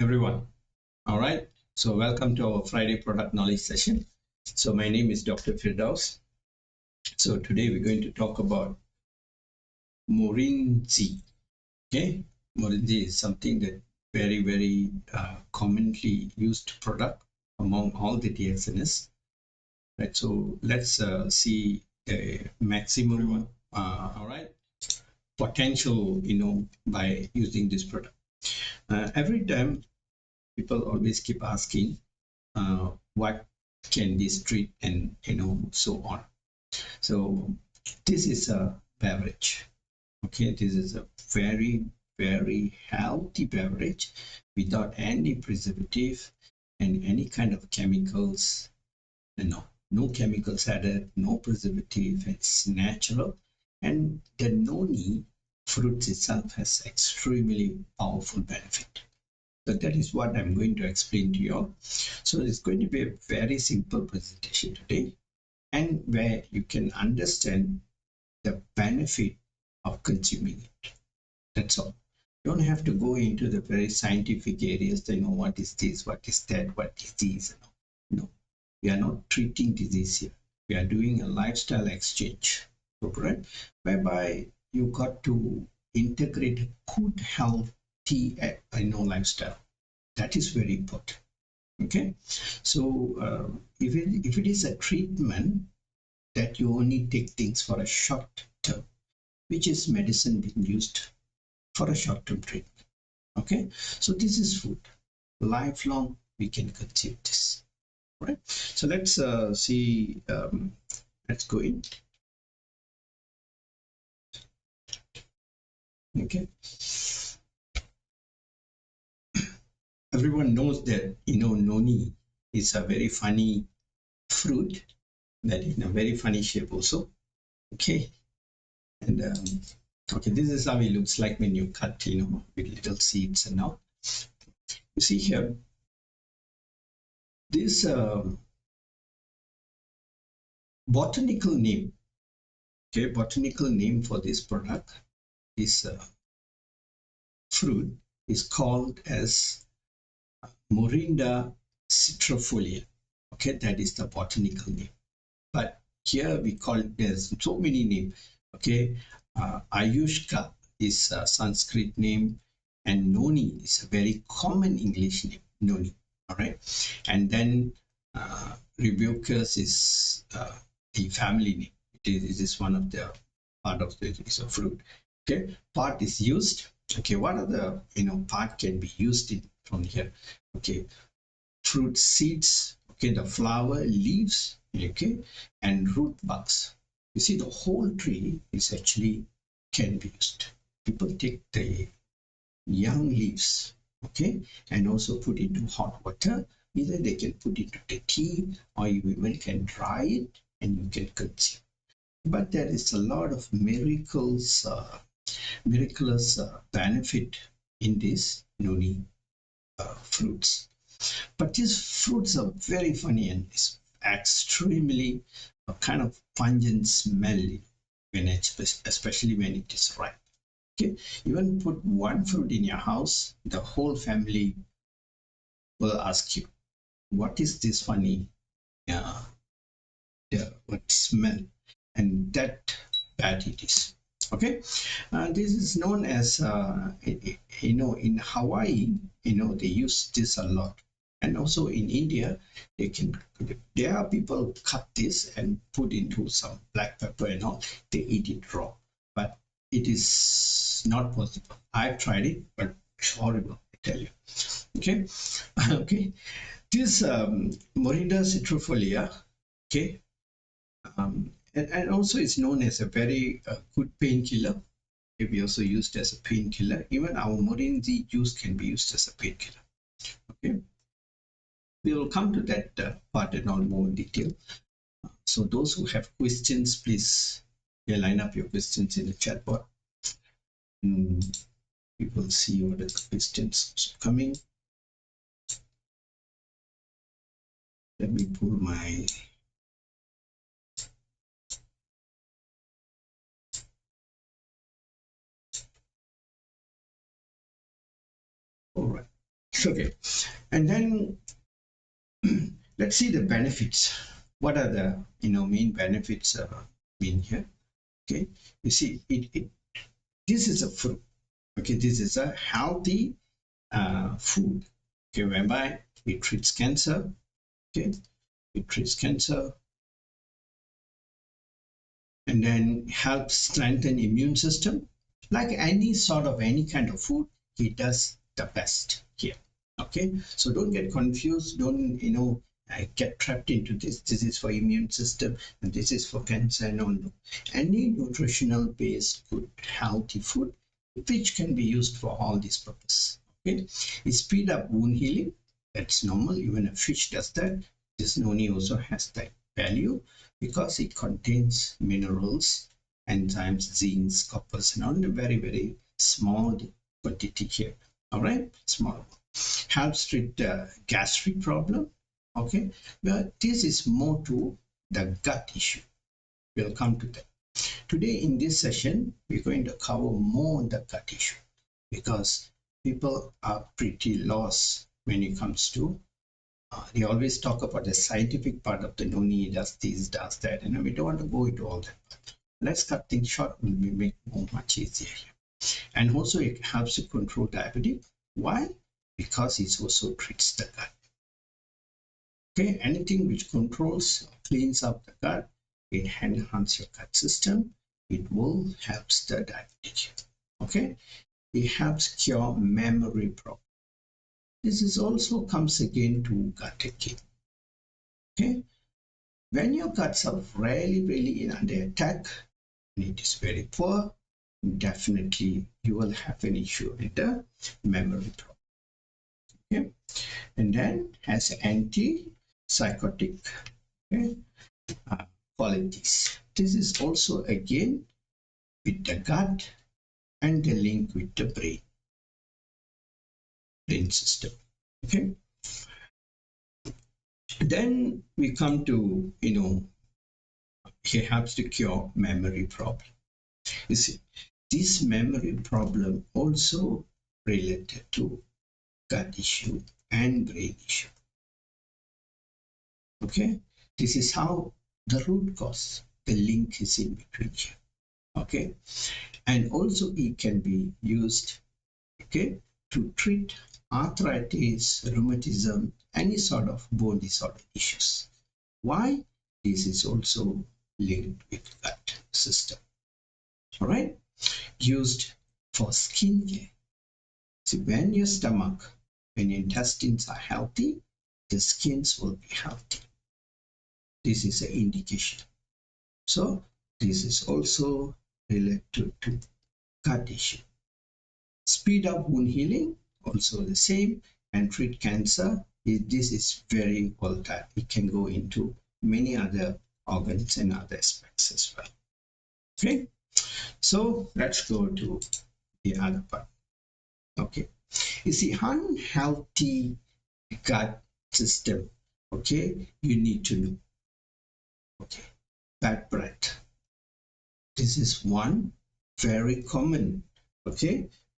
everyone. All right. So welcome to our Friday product knowledge session. So my name is Dr. Firdaus. So today we're going to talk about Morinzhi. Okay. Morinzhi is something that very commonly used product among all the DXNs. Right. So let's see the maximum all right potential by using this product. Every time people always keep asking what can this treat and so on. So this is a beverage. Okay, this is a very healthy beverage without any preservative and any kind of chemicals. No chemicals added, no preservative. It's natural, and the noni fruit itself has extremely powerful benefit. So that is what I'm going to explain to you all. So it's going to be a very simple presentation today, and where you can understand the benefit of consuming it. That's all. You don't have to go into the very scientific areas to know what is this, what is that, what is this. No, we are not treating disease here. We are doing a lifestyle exchange, right? Whereby you got to integrate good, healthy, lifestyle. That is very important. Okay, so if it is a treatment that you only take things for a short term, which is medicine being used for a short term treatment. Okay, so this is food. Lifelong we can consume this. Right. So let's see. Let's go in. Okay. Everyone knows that noni is a very funny fruit that in a very funny shape also. Okay. And okay, this is how it looks like when you cut, with little seeds and all. You see here, this botanical name, okay, botanical name for this product, this fruit is called as Morinda citrifolia. Okay, that is the botanical name. But here we call it, there's so many names. Okay, Ayushka is a Sanskrit name, and Noni is a very common English name, Noni. All right, and then Rubicus is the family name. It is one of the part of the it's a fruit. Okay, part is used. Okay, what are the part can be used in from here? Okay, fruit seeds. Okay, the flower, leaves. Okay, and root buds. You see, the whole tree is actually can be used. People take the young leaves, okay, and also put into hot water. Either they can put it into the tea, or you even can dry it and you can consume. But there is a lot of miraculous benefit in these noni fruits. But these fruits are very funny, and it's extremely a kind of pungent smell when especially when it is ripe. Okay, even put one fruit in your house, the whole family will ask you, "What is this funny, uh, what smell?" And that bad it is. Okay, this is known as in Hawaii, they use this a lot, and also in India, there are people cut this and put into some black pepper and all. They eat it raw, but it is not possible. I've tried it, but it's horrible, I tell you. Okay, okay. This Morinda citrifolia, okay, and also it's known as a very good painkiller. It can be also used as a painkiller. Even our Morinzi juice can be used as a painkiller. Okay, we will come to that part in all more detail. So those who have questions, please line up your questions in the chat box. We will see what the questions coming. Let me pull my all right. Okay, and then let's see the benefits. What are the main benefits in here? Okay, you see this is a fruit. Okay, this is a healthy food. Okay, whereby it treats cancer. Okay, it treats cancer, and then helps strengthen immune system. Like any kind of food, it does the best here. Okay, so don't get confused. Don't get trapped into this is for immune system and this is for cancer. No, no. Any nutritional based good healthy food which can be used for all these purposes. Okay, it speed up wound healing. That's normal. Even a fish does that. This noni also has that value because it contains minerals, enzymes, zincs, coppers, and all in a very small quantity here. All right, small. Helps treat the gastric problem. Okay, but this is more to the gut issue. We'll come to that. Today in this session, we're going to cover more on the gut issue because people are pretty lost when it comes to they always talk about the scientific part of the noni, does this, does that, and we don't want to go into all that. Let's cut things short and we make more much easier here. And also it helps to control diabetes. Why? Because it also treats the gut. Okay, anything which controls, cleans up the gut, it enhances your gut system. It will help the diabetes. Okay, it helps cure memory problems. This is also comes again to gut again. Okay, when your guts are really under attack and it is very poor, definitely you will have an issue with the memory problem. Okay, and then has anti-psychotic qualities. This is also again with the gut and the link with the brain system. Okay, then we come to it helps to cure memory problem. You see, this memory problem also related to gut issue and brain issue. Okay, this is how the root cause, the link is in between here. Okay, and also it can be used, okay, to treat arthritis, rheumatism, any sort of bone disorder issues. Why? This is also linked with gut system. All right, used for skin care. So when your stomach, when your intestines are healthy, the skins will be healthy. This is an indication. So this is also related to gut issue. Speed up wound healing, also the same, and treat cancer. This is very volatile. It can go into many other organs and other aspects as well. Okay, so let's go to the other part. Okay, you see, unhealthy gut system. Okay, you need to know. Okay, bad breath. This is one very common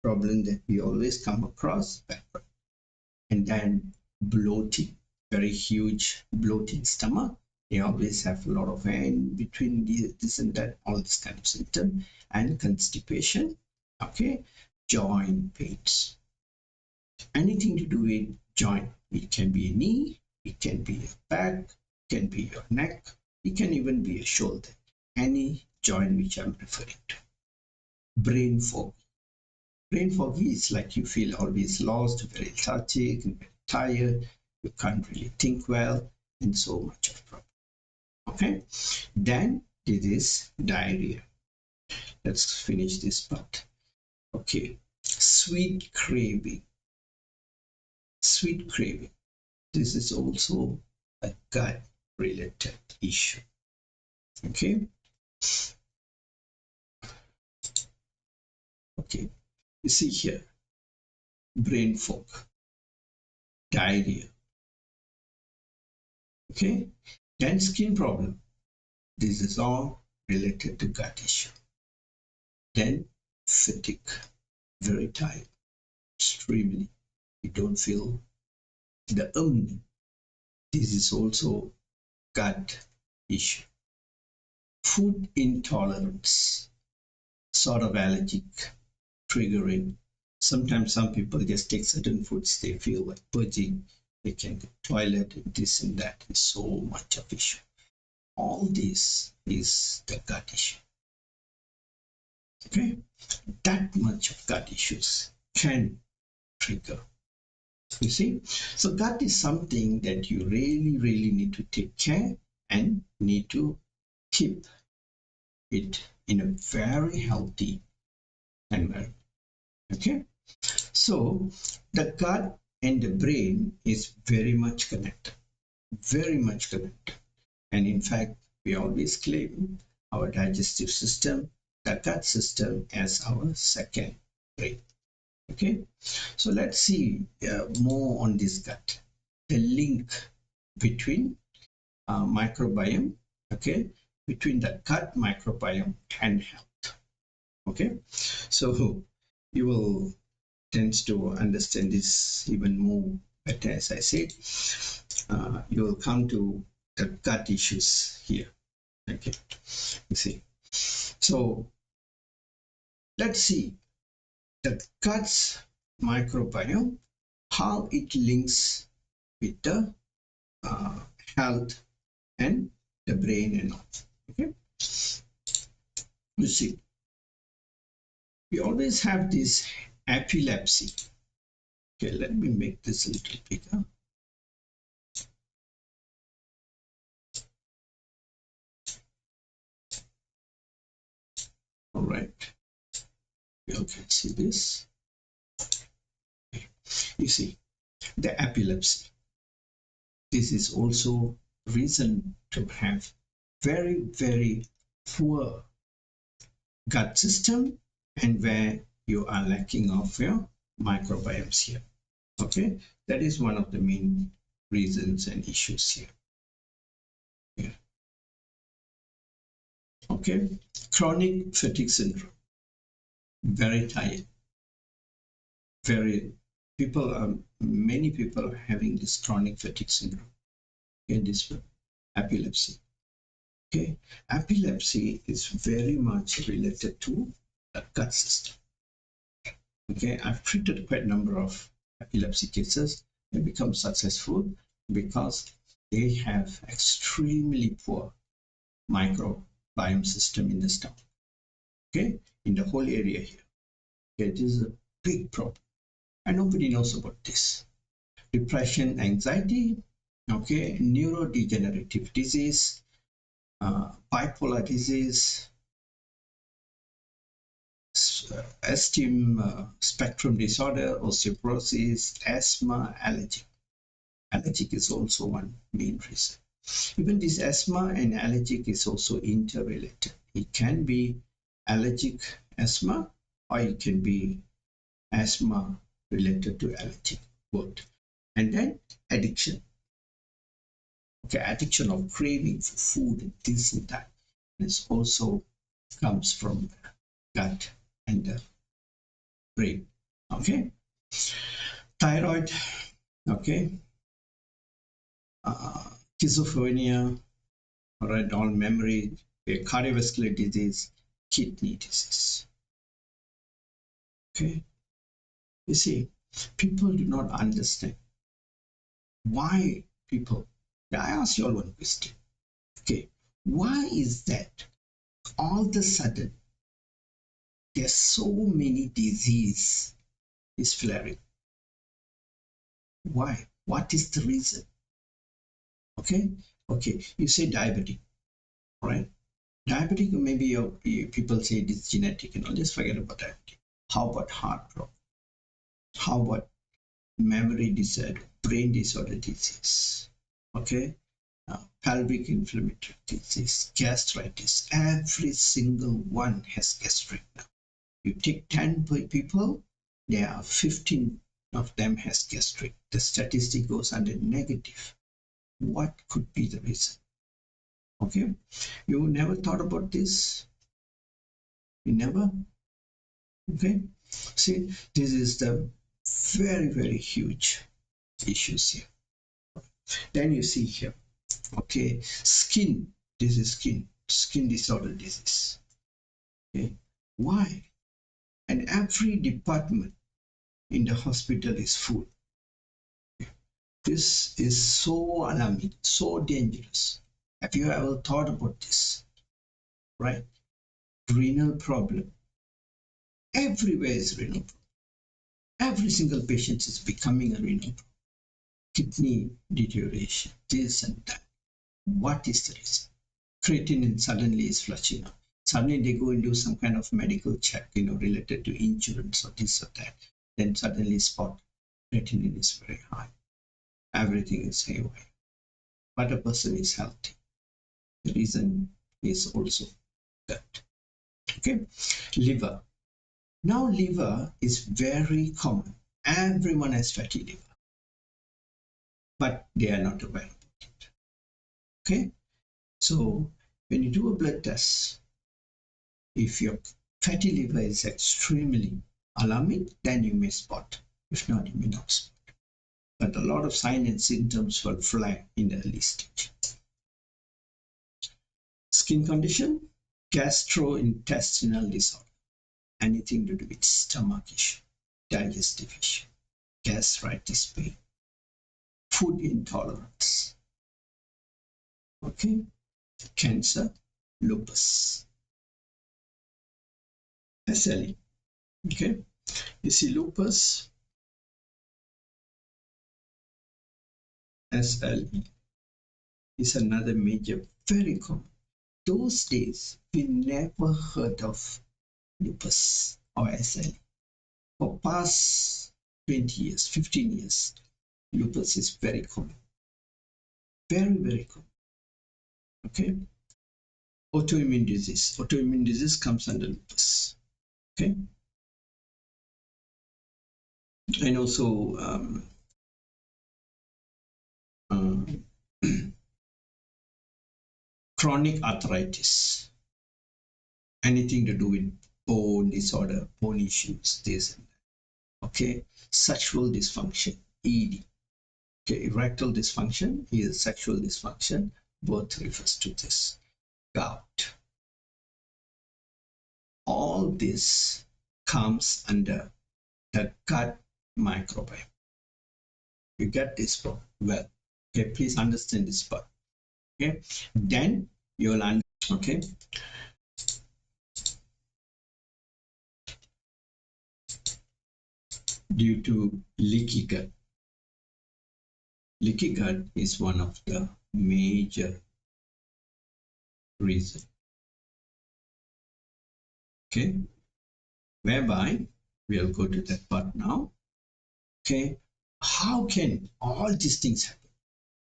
problem that we always come across, bad breath. And then bloating, very huge bloating stomach. They always have a lot of air in between this and that, all this kind of symptom. And constipation, okay, joint pains. Anything to do with joint. It can be a knee, it can be a back, it can be your neck, it can even be a shoulder. Any joint which I'm referring to. Brain fog. Brain fog is like you feel always lost, very lethargic, and very tired. You can't really think well, and so much of problem. Okay, then it is diarrhea. Let's finish this part. Okay, sweet craving. Sweet craving. This is also a gut related issue. Okay. Okay. You see here, brain fog, diarrhea. Okay. Then skin problem. This is all related to gut issue. Then fatigue, very tired, extremely. you don't feel the this is also gut issue. Food intolerance, sort of allergic, triggering. Sometimes some people just take certain foods, they feel like purging, they can go toilet, and this and that. Is so much of issue. All this is the gut issue. Okay, that much of gut issues can trigger. You see, so gut is something that you really need to take care and need to keep it in a very healthy environment. Okay, so the gut and the brain is very much connected, and in fact we always claim our digestive system, the gut system, as our second brain. Okay, so let's see more on this gut, the link between microbiome, okay, between the gut microbiome and health. Okay, so you will tend to understand this even more better. As I said, you will come to the gut issues here. Okay, you see, so let's see the gut's microbiome, how it links with the health and the brain and all. Okay, you see, we always have this epilepsy. Okay, let me make this a little bigger. All right, you all can see this. Okay. You see, the epilepsy. This is also reason to have very poor gut system, and where you are lacking of your microbiomes here. Okay, that is one of the main reasons and issues here. Yeah. Okay, chronic fatigue syndrome, very tired, very many people are having this chronic fatigue syndrome. Okay, this epilepsy. Okay, epilepsy is very much related to the gut system. Okay, I've treated quite a number of epilepsy cases. They become successful because they have extremely poor microbiome system in the stomach. Okay, in the whole area here. Okay, this is a big problem, and nobody knows about this. Depression, anxiety, okay, neurodegenerative disease, bipolar disease, esteem spectrum disorder, osteoporosis, asthma, allergic. Allergic is also one main reason. Even this asthma and allergic is also interrelated. It can be allergic asthma, or it can be asthma related to allergic, both. And then addiction. Okay, addiction of craving for food and this and that. This also comes from the gut and the brain. Okay, thyroid. Okay, schizophrenia. All right, all memory, cardiovascular disease, kidney disease. Okay, you see, people do not understand why people. I ask you all one question. Okay, why is that all of a sudden there's so many disease is flaring? Why? What is the reason? Okay, you say diabetic, right? Diabetic, maybe people say it is genetic, just forget about diabetic. How about heart problem? How about memory disorder, brain disorder disease? Okay, pelvic inflammatory disease, gastritis. Every single one has gastric now. You take 10 people, there are 15 of them has gastric. The statistic goes under negative. What could be the reason? Okay, you never thought about this? You never? Okay, see, this is the very, very huge issues here. Then you see here, okay, skin, this is skin disorder disease. Okay, why? And every department in the hospital is full. This is so alarming, so dangerous. Have you ever thought about this? Right? Renal problem. Everywhere is renal problem. Every single patient is becoming a renal problem. Kidney deterioration, this and that. What is the reason? Creatinine suddenly is flushing out. Suddenly they go and do some kind of medical check, related to insurance or this or that. Then suddenly spot creatinine is very high. Everything is haywire. But a person is healthy. The reason is also gut. Okay, liver. Now liver is very common. Everyone has fatty liver, but they are not aware about it. Okay, so when you do a blood test, if your fatty liver is extremely alarming, then you may spot. If not, you may not spot. But a lot of signs and symptoms will flag in the early stage. Skin condition, gastrointestinal disorder, anything to do with stomach issue, digestive issue, gastritis pain, food intolerance, okay, cancer, lupus, SLE, okay. You see lupus, SLE is another major, very common. Those days, we never heard of lupus or SLE. For past 20 years, 15 years, lupus is very common. Very, very common. Okay. Autoimmune disease. Autoimmune disease comes under lupus. Okay. And also chronic arthritis. Anything to do with bone disorder, bone issues, this and that. Okay. Sexual dysfunction, ED. Okay. Erectile dysfunction is sexual dysfunction. Both refers to this. Gout. All this comes under the gut microbiome. You get this part well. Okay, please understand this part. Okay, then you'll understand. Okay, due to leaky gut. Leaky gut is one of the major reasons. Okay, whereby we'll go to that part now. Okay, how can all these things happen?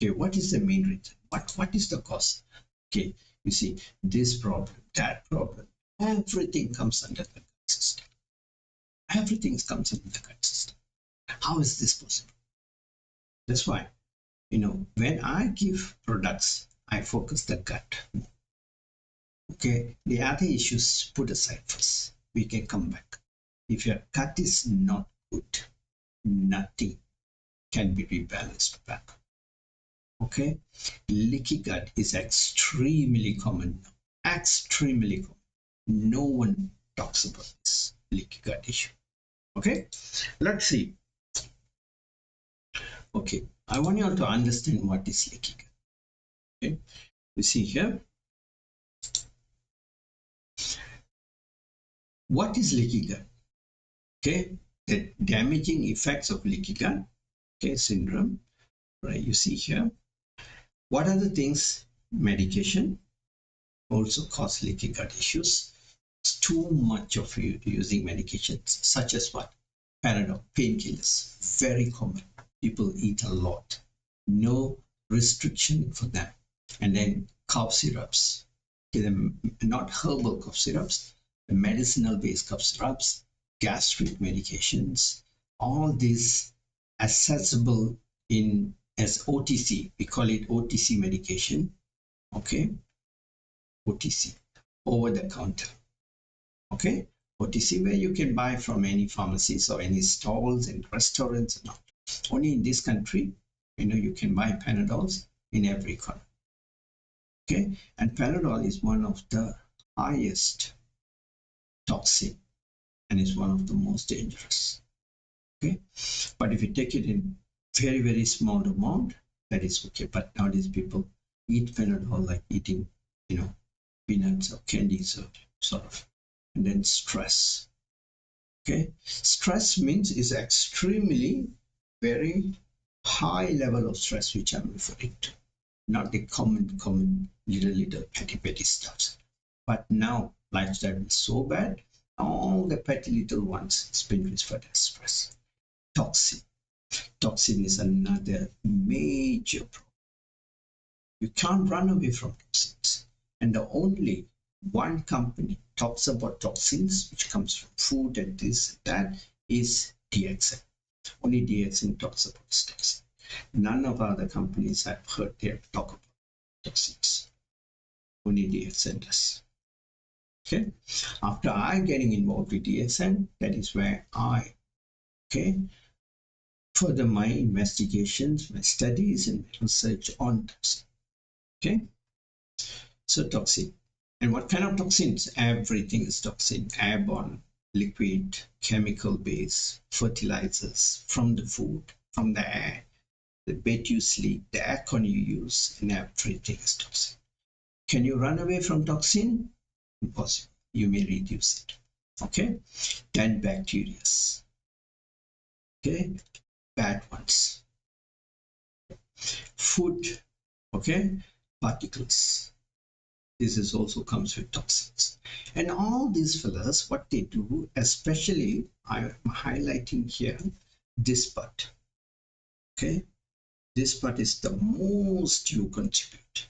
Okay, what is the main reason? What is the cause? Okay, you see, this problem, that problem, everything comes under the gut system. Everything comes under the gut system. How is this possible? That's why, when I give products, I focus the gut. Okay, the other issues put aside first. We can come back. If your gut is not good, nothing can be rebalanced back. Okay, leaky gut is extremely common. Extremely common. No one talks about this leaky gut issue. Okay, let's see. Okay, I want you all to understand what is leaky gut. Okay, you see here. What is leaky gut? Okay, the damaging effects of leaky gut, okay, syndrome, right? You see here. What are the things? Medication also cause leaky gut issues. It's too much of using medications, such as what? Panadol, painkillers, very common. People eat a lot. No restriction for them. And then cough syrups. Okay, not herbal cough syrups, the medicinal based cough syrups, gastric medications, all these accessible in as OTC. We call it OTC medication. Okay, OTC, over the counter. Okay, OTC, where you can buy from any pharmacies or any stalls and restaurants and all. Only in this country, you can buy Panadols in every corner. Okay, and Panadol is one of the highest toxin and is one of the most dangerous. Okay, but if you take it in very, very small amount, that is okay. But nowadays people eat Panadol like eating, peanuts or candies or sort of. And then stress. Okay, stress means is extremely very high level of stress which I'm referring to, not the common little petty stuff. But now lifestyle is so bad, all the petty little ones has been referred as stress. Toxin is another major problem. You can't run away from toxins, and the only one company talks about toxins which comes from food and this and that is DXN. Only DXN talks about toxins. None of other companies I've heard they talk about toxins. Only DXN does. Okay. After I getting involved with DXN, that is where I further my investigations, my studies and research on toxin. Okay. So toxin. And what kind of toxins? Everything is toxin. Airborne, liquid, chemical base, fertilizers from the food, from the air, the bed you sleep, the aircon you use, and everything is toxin. Can you run away from toxin? Impossible. You may reduce it. Okay. Then bacteria. Okay. Bad ones. Food. Okay. Particles. This is also comes with toxins. And all these fellas, what they do, especially I'm highlighting here this part. Okay, this part is the most you contribute,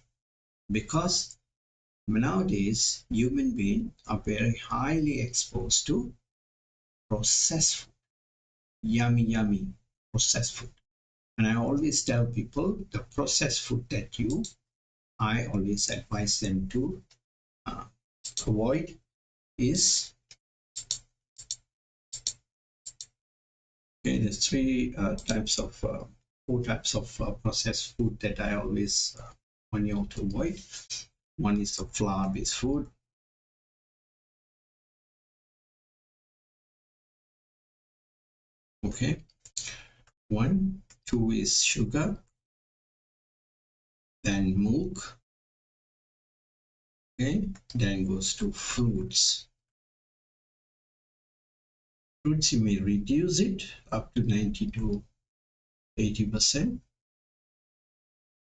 because nowadays human beings are very highly exposed to processed food, yummy processed food. And I always tell people the processed food that I always advise them to avoid is, okay, there's four types of processed food that I always want you all to avoid. One is the flour-based food. Okay. 2 is sugar, then milk. Okay, then goes to fruits. Fruits, you may reduce it up to 90 to 80%.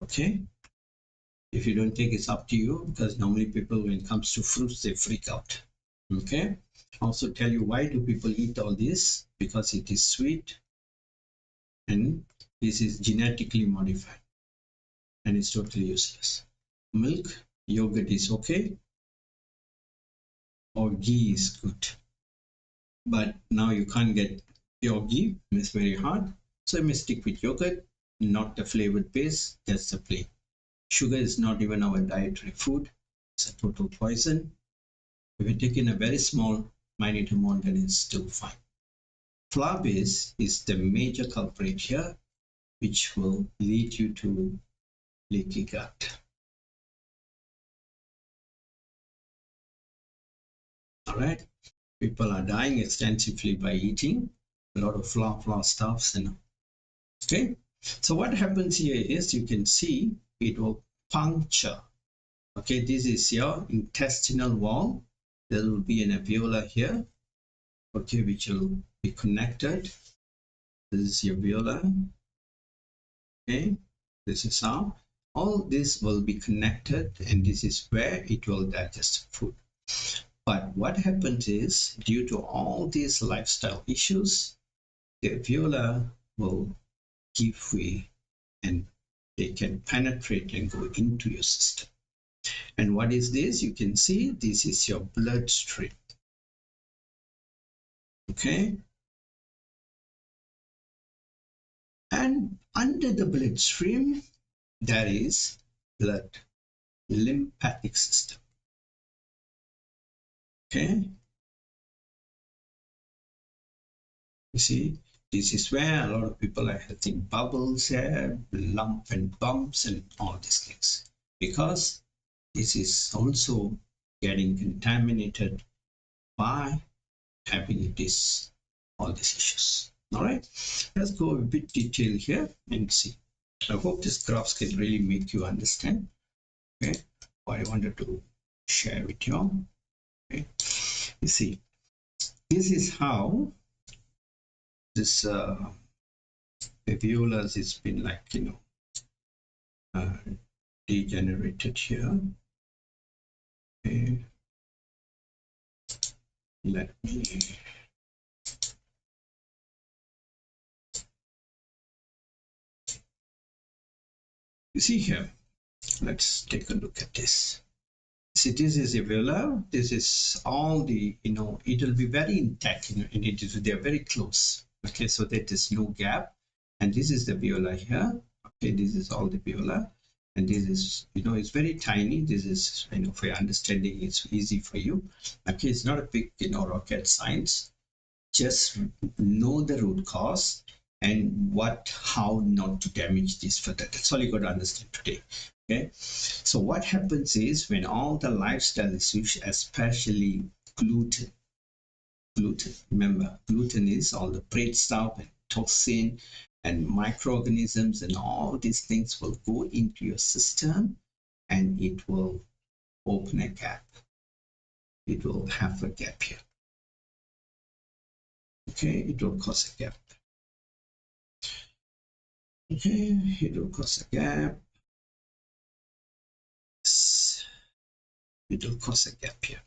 Okay, if you don't take, it's up to you, because normally people, when it comes to fruits, they freak out. Okay, also tell you why do people eat all this, because it is sweet and this is genetically modified and it's totally useless. Milk, yogurt is okay, or ghee is good, but now you can't get pure ghee, it's very hard, so I may stick with yogurt, not the flavored base, that's the plain. Sugar is not even our dietary food, it's a total poison. If you take in a very small minute amount, then it's still fine. Flour base is the major culprit here, which will lead you to leaky gut. All right, people are dying extensively by eating a lot of flour stuffs, and okay. So what happens here is, you can see it will puncture. Okay, this is your intestinal wall. There will be an alveolar here, okay, which will be connected. This is your alveolar. Okay, this is how all this will be connected, and this is where it will digest food. But what happens is, due to all these lifestyle issues, the alveolar will give way and they can penetrate and go into your system. And what is this? You can see this is your bloodstream. Okay. And under the bloodstream, there is blood, lymphatic system. Okay. You see, this is where a lot of people are having bubbles here, lump and bumps and all these things, because this is also getting contaminated by having this all these issues. All right, let's go a bit detail here and see. I hope this graphs can really make you understand, okay, what I wanted to share with you all. Okay, you see, this is how this alveolus has been, like, degenerated here. Okay, let me you see here. Let's take a look at this. See, this is alveolar. This is all the, it will be very intact, and they're very close. Okay, so that there's no gap. And this is the alveolar here. Okay, this is all the alveolar. And this is, it's very tiny. This is, for your understanding, it's easy for you. Okay, it's not a big, rocket science. Just know the root cause and how not to damage this further. That's all you got to understand today. Okay, so what happens is, when all the lifestyle issues, especially gluten, remember, gluten is all the bread stuff and toxin and microorganisms, and all these things will go into your system, and it will open a gap. It will have a gap here. Okay, it will cause a gap. Okay, it will cause a gap. It will cause a gap here.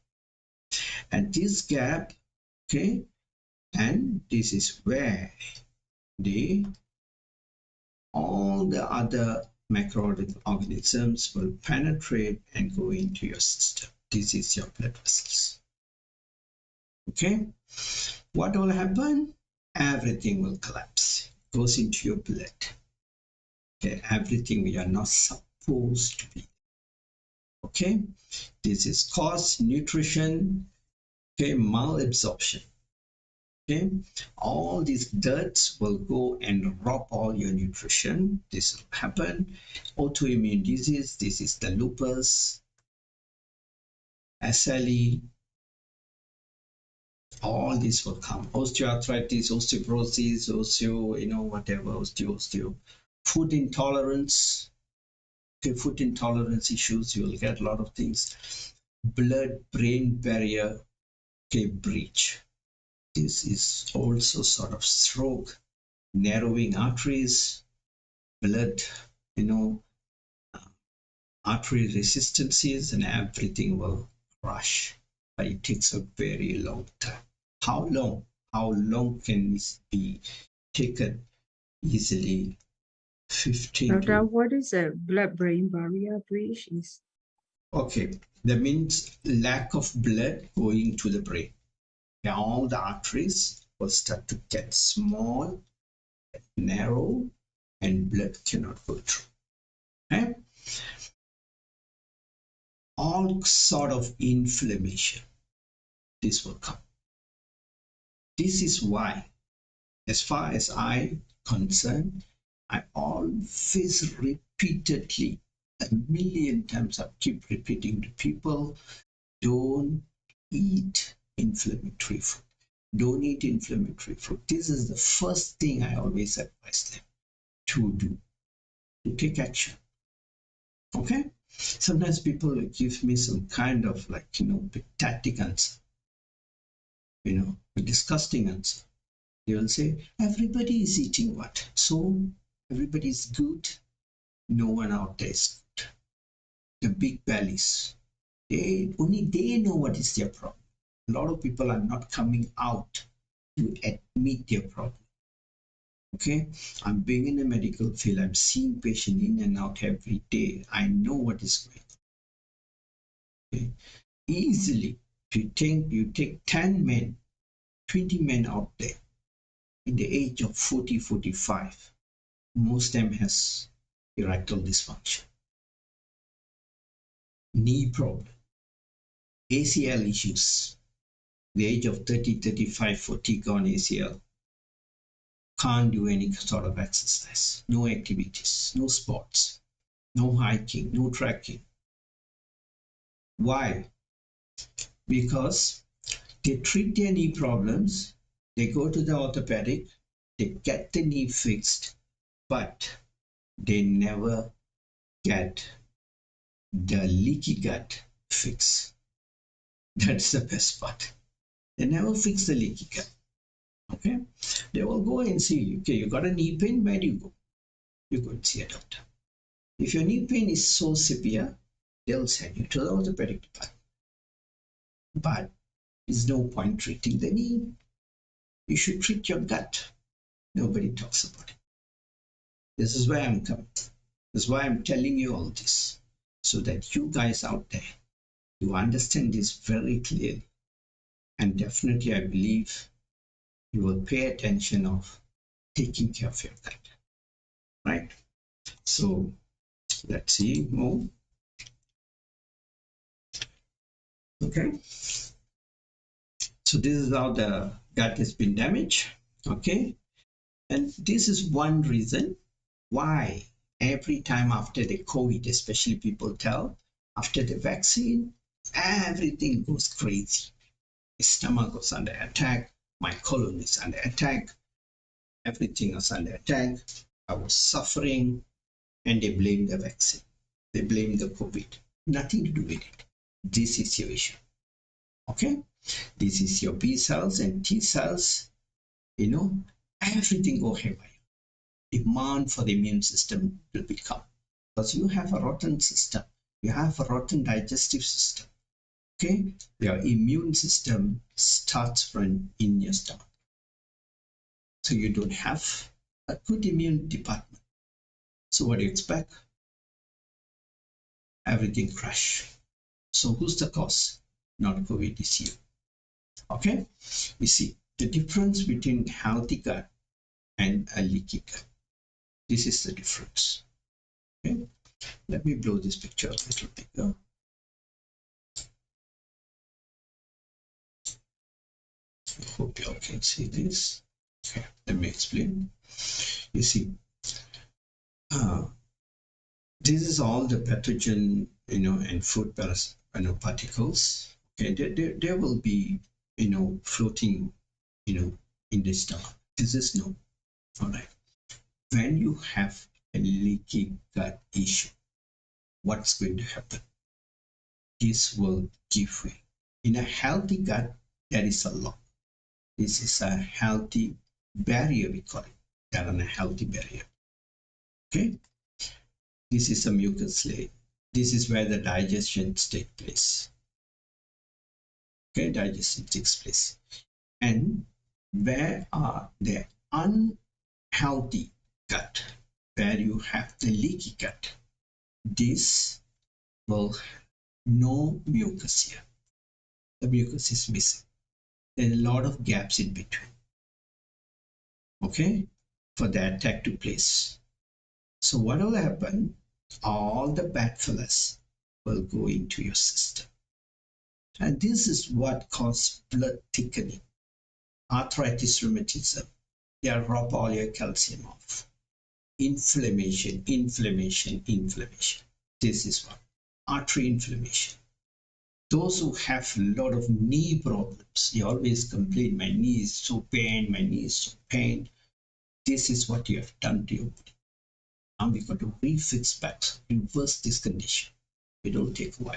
And this gap, okay, and this is where all the other microorganisms will penetrate and go into your system. This is your blood vessels. Okay, what will happen? Everything will collapse, goes into your blood. Okay, everything we are not supposed to be. Okay, this is cause nutrition, okay, malabsorption. Okay, all these dirts will go and rob all your nutrition. This will happen. Autoimmune disease, this is the lupus, SLE, all this will come. Osteoarthritis, osteoporosis, whatever, osteo. Food intolerance, okay, food intolerance issues, you will get a lot of things. Blood-brain barrier, okay, breach. This is also sort of stroke, narrowing arteries, blood, artery resistances, and everything will crush. But it takes a very long time. How long? How long can this be taken? Easily 15 to... What is a blood-brain barrier breach? Okay, that means lack of blood going to the brain. All the arteries will start to get small, narrow, and blood cannot go through. Okay? All sort of inflammation, this will come. This is why, as far as I'm concerned, I always repeatedly, a million times, I keep repeating to people, don't eat inflammatory food. Don't eat inflammatory food. This is the first thing I always advise them to do, to take action. Okay? Sometimes people give me some kind of pathetic answer, a disgusting answer. They will say, everybody is eating what? So everybody is good. No one out there is good. The big bellies, only they know what is their problem. A lot of people are not coming out to admit their problem. Okay, I'm being in the medical field. I'm seeing patients in and out every day. I know what is going on. Okay? Easily, if you take 10 men, 20 men out there in the age of 40, 45, most of them has erectile dysfunction, knee problem, ACL issues, the age of 30, 35, 40 gone ACL, can't do any sort of exercise, no activities, no sports, no hiking, no trekking. Why? Because they treat their knee problems, they go to the orthopedic, they get the knee fixed, but they never get the leaky gut fix. That's the best part. They never fix the leaky gut. Okay? They will go and see, okay, you got a knee pain, where do you go? You go and see a doctor. If your knee pain is so severe, they'll send you to the orthopedic department. But there's no point treating the knee. You should treat your gut. Nobody talks about it. This is where I'm coming. This is why I'm telling you all this. So that you guys out there, you understand this very clearly. And definitely I believe you will pay attention of taking care of your gut. Right? So let's see more. Okay. So this is how the gut has been damaged. Okay. And this is one reason why every time after the COVID, especially people tell, after the vaccine, everything goes crazy. My stomach was under attack, my colon is under attack, everything was under attack. I was suffering, and they blame the vaccine. They blame the COVID. Nothing to do with it. This is your issue. Okay? This is your B cells and T cells. Everything go haywire. Demand for the immune system will become, because you have a rotten system, you have a rotten digestive system. Okay, your immune system starts from in your stomach, so you don't have a good immune department. So what do you expect? Everything crash. So who's the cause? Not COVID, it's you. Okay, you see the difference between healthy gut and a leaky gut. This is the difference. Okay, let me blow this picture a little bigger. I hope you all can see this. Okay, let me explain. You see, this is all the pathogen, and food particles. Okay, they will be, floating, in the stomach. This is no. All right. When you have a leaky gut issue, what's going to happen? This will give way. In a healthy gut, there is a lock. This is a healthy barrier, we call it. That is a healthy barrier. Okay. This is a mucus layer. This is where the digestion takes place. Okay, digestion takes place. And where are the unhealthy gut, where you have the leaky gut? This will no mucus here. The mucus is missing. There are a lot of gaps in between. Okay, for the attack to place. So what will happen? All the bad fellas will go into your system. And this is what causes blood thickening, arthritis, rheumatism. They rob all your calcium off. Inflammation, inflammation, inflammation. This is what? Artery inflammation. Those who have a lot of knee problems, they always complain, my knee is so pain, my knee is so pain. This is what you have done to your body. Now we got to refix back, reverse this condition. It will take a while,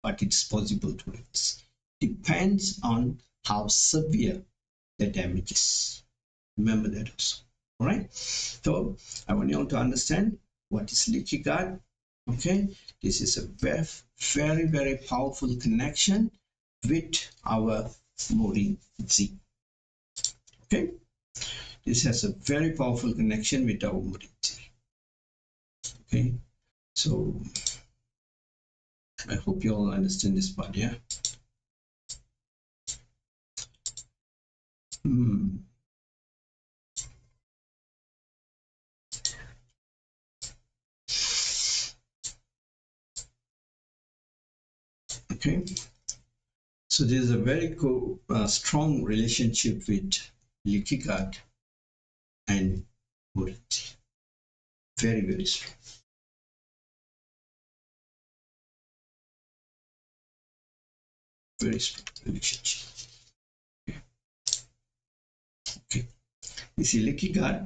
but it's possible to reverse. Depends on how severe the damage is. Remember that also. All right. So I want you all to understand what is leaky gut. Okay. This is a very, very, very powerful connection with our Morinzhi. Okay. This has a very powerful connection with our Morinzhi. Okay. So I hope you all understand this part, yeah. Okay. So there is a very strong relationship with leaky gut and Morinzhi. Very, very strong. Very strong relationship. Okay. This is Licky gut,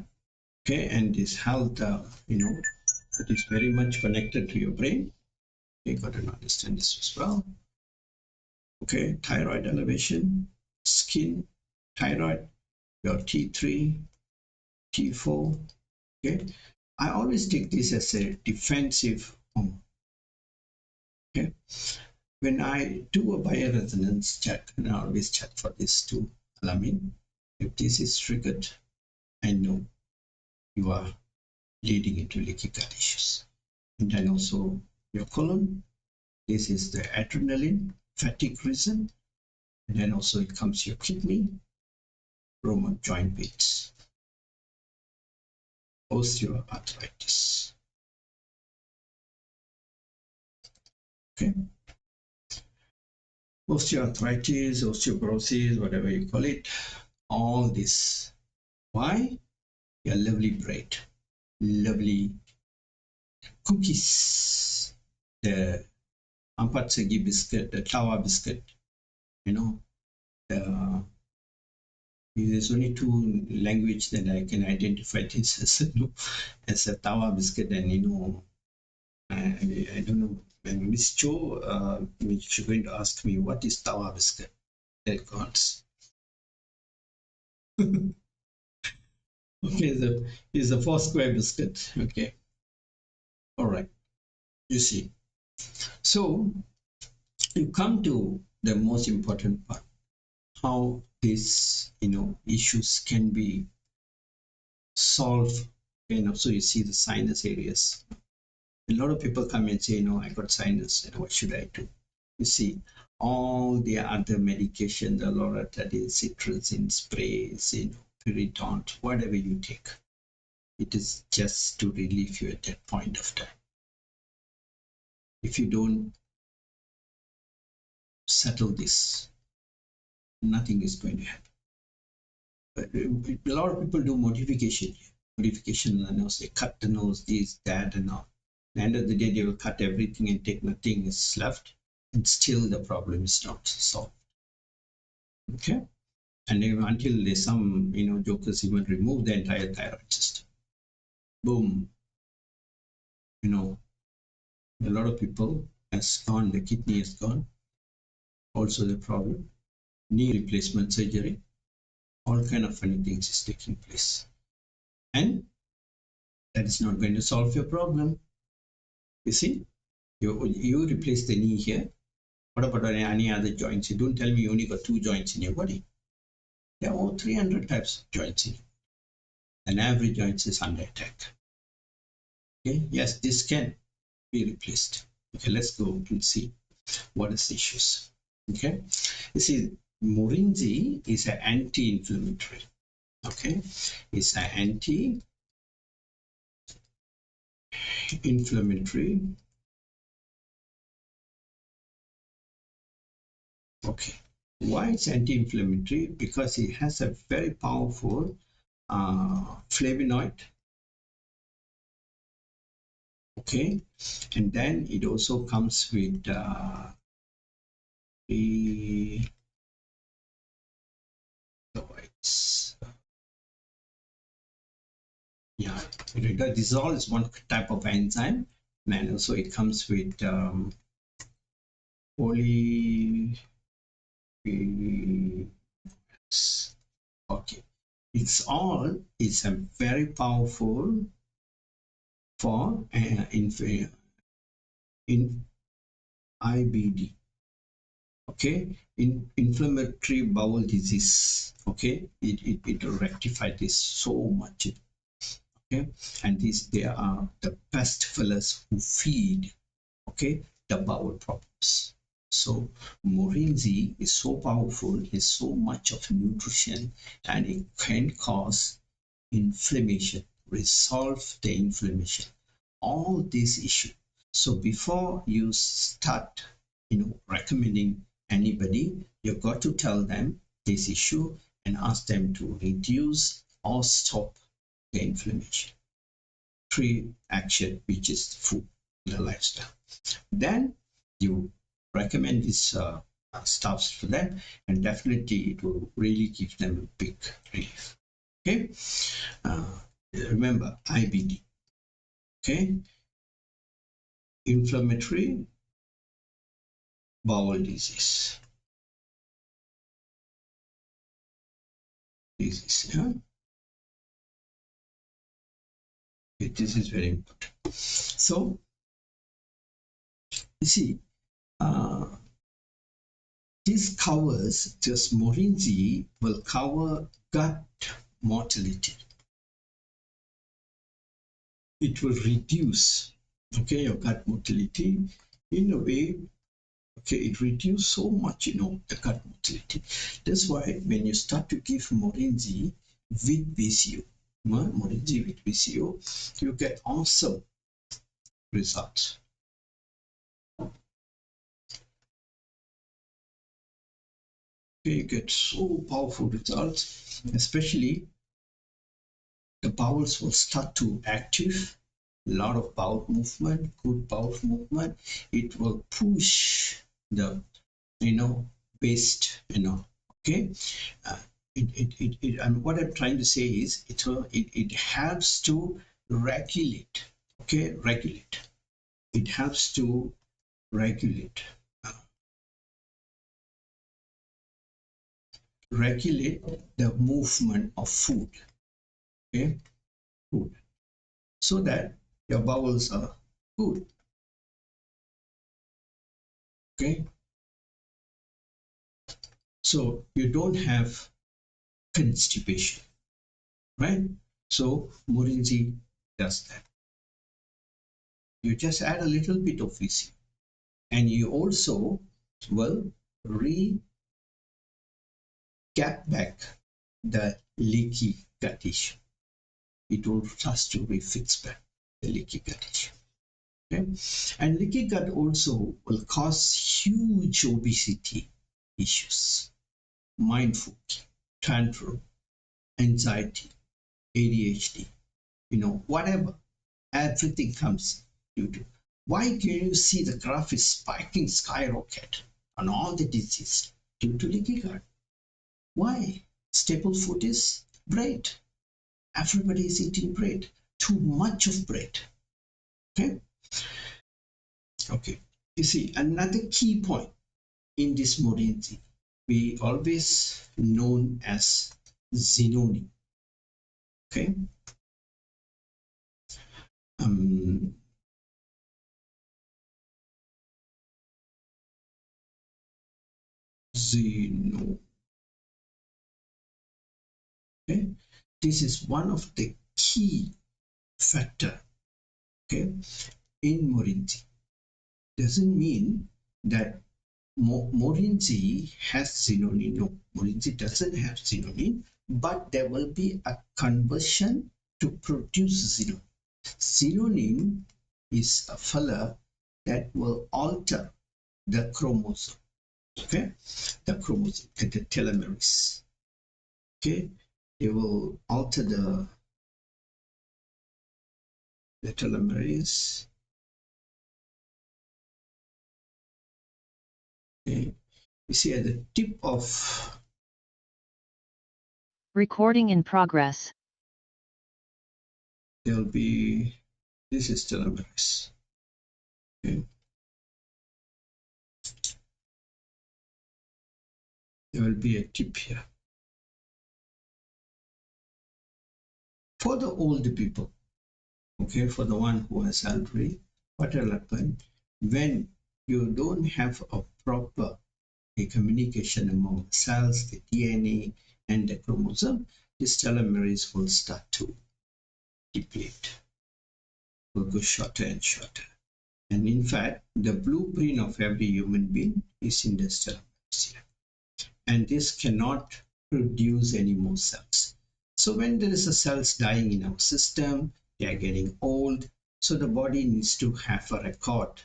okay, and this health, it is very much connected to your brain. You got to understand this as well. Okay, thyroid elevation, skin, thyroid, your T3, T4. Okay, I always take this as a defensive hormone. Okay, when I do a bioresonance check, and I always check for this too, alarming. If this is triggered, I know you are leading into leaky gut issues. And then also your colon. This is the adrenaline, fatigue reason. And then also it comes your kidney, rheumatoid joint pains, osteoarthritis. Okay. Osteoarthritis, osteoporosis, whatever you call it, all this. Why? Your lovely bread, lovely cookies, the ampatsegi biscuit, the tawa biscuit, the there's only two language that I can identify this as a tawa biscuit, and I don't know. And Miss Cho, she's going to ask me what is tawa biscuit. There goes. Okay, is a four square biscuit. Okay, all right. You see, so you come to the most important part: how these issues can be solved. So you see the sinus areas. A lot of people come and say, I got sinus, what should I do? You see, all the other medication, the loratadine, cetirizine sprays, Peridont, whatever you take, it is just to relieve you at that point of time. If you don't settle this, nothing is going to happen. But a lot of people do modification here. Modification in the nose, they cut the nose, this, that, and all. At the end of the day, they will cut everything and take nothing is left, and still the problem is not solved. Okay, and until there's some jokers even remove the entire thyroid system. Boom. A lot of people has gone, the kidney is gone. Also the problem, knee replacement surgery, all kind of funny things is taking place, and that is not going to solve your problem. You see, you replace the knee here. What about any other joints? You don't tell me you only got two joints in your body. There are over 300 types of joints in you, and every joint is under attack. Okay, yes, this can be replaced. Okay, let's go and see what is the issues. Okay, you see, Morinzhi is an anti-inflammatory. Okay, it's an anti-inflammatory. Okay, why it's anti-inflammatory? Because it has a very powerful flavonoid. Okay, and then it also comes with dissolve is one type of enzyme, and also it comes with okay, it's a very powerful for in IBD. Okay, in inflammatory bowel disease. Okay, it will rectify this so much. Okay, and they are the best fellas who feed the bowel problems. So Morinzhi is so powerful, is so much of nutrition, and it can cause inflammation, resolve the inflammation, all these issues. So before you start recommending anybody, you've got to tell them this issue and ask them to reduce or stop the inflammation. Pre-action, which is food, the lifestyle. Then you recommend these stuffs for them, and definitely it will really give them a big relief. Okay, remember IBD. Okay, inflammatory bowel disease. Yeah? Okay, this is very important. So you see, this covers, just Morinzhi will cover gut mortality. It will reduce, okay, your gut mortality in a way. Okay, it reduces so much, the gut mortality. That's why when you start to give Morinzhi with VCO, Morinzhi with VCO, you get awesome results. Okay, you get so powerful results, especially the bowels will start to active, a lot of bowel movement, good bowel movement. It will push the, waste, okay. What I'm trying to say is it helps to regulate, okay, regulate. It helps to regulate, regulate the movement of food, okay, food, so that your bowels are good, okay. So you don't have constipation, right? So Morinzhi does that. You just add a little bit of VC, and you also will cap back the leaky gut tissue. It will start to refix back the leaky gut tissue. Okay? And leaky gut also will cause huge obesity issues, mindful, tantrum, anxiety, ADHD, whatever, everything comes due to. Why can you see the graph is spiking skyrocket on all the disease due to leaky gut? Why? Staple food is bread. Everybody is eating bread. Too much of bread. Okay? Okay. You see, another key point in this Morinzhi, we always known as Zenoni. Okay? Zeno. Okay? This is one of the key factor, okay, in Morinzhi. Doesn't mean that Morinzhi has Zenoni. No, Morinzhi doesn't have Zenoni, but there will be a conversion to produce Zenoni. Zenoni is a fella that will alter the chromosome, okay, the chromosome, the telomerase, okay, they will alter the telomerase. Okay. You see at the tip of recording in progress. There'll be, this is telomerase. Okay. There will be a tip here. For the older people, okay, for the one who has elderly, what will happen when you don't have a proper communication among cells, the DNA, and the chromosome, this telomerase will start to deplete, will go shorter and shorter. And in fact, the blueprint of every human being is in the telomerase here. And this cannot produce any more cells. So when there is a cells dying in our system, they are getting old. So the body needs to have a record.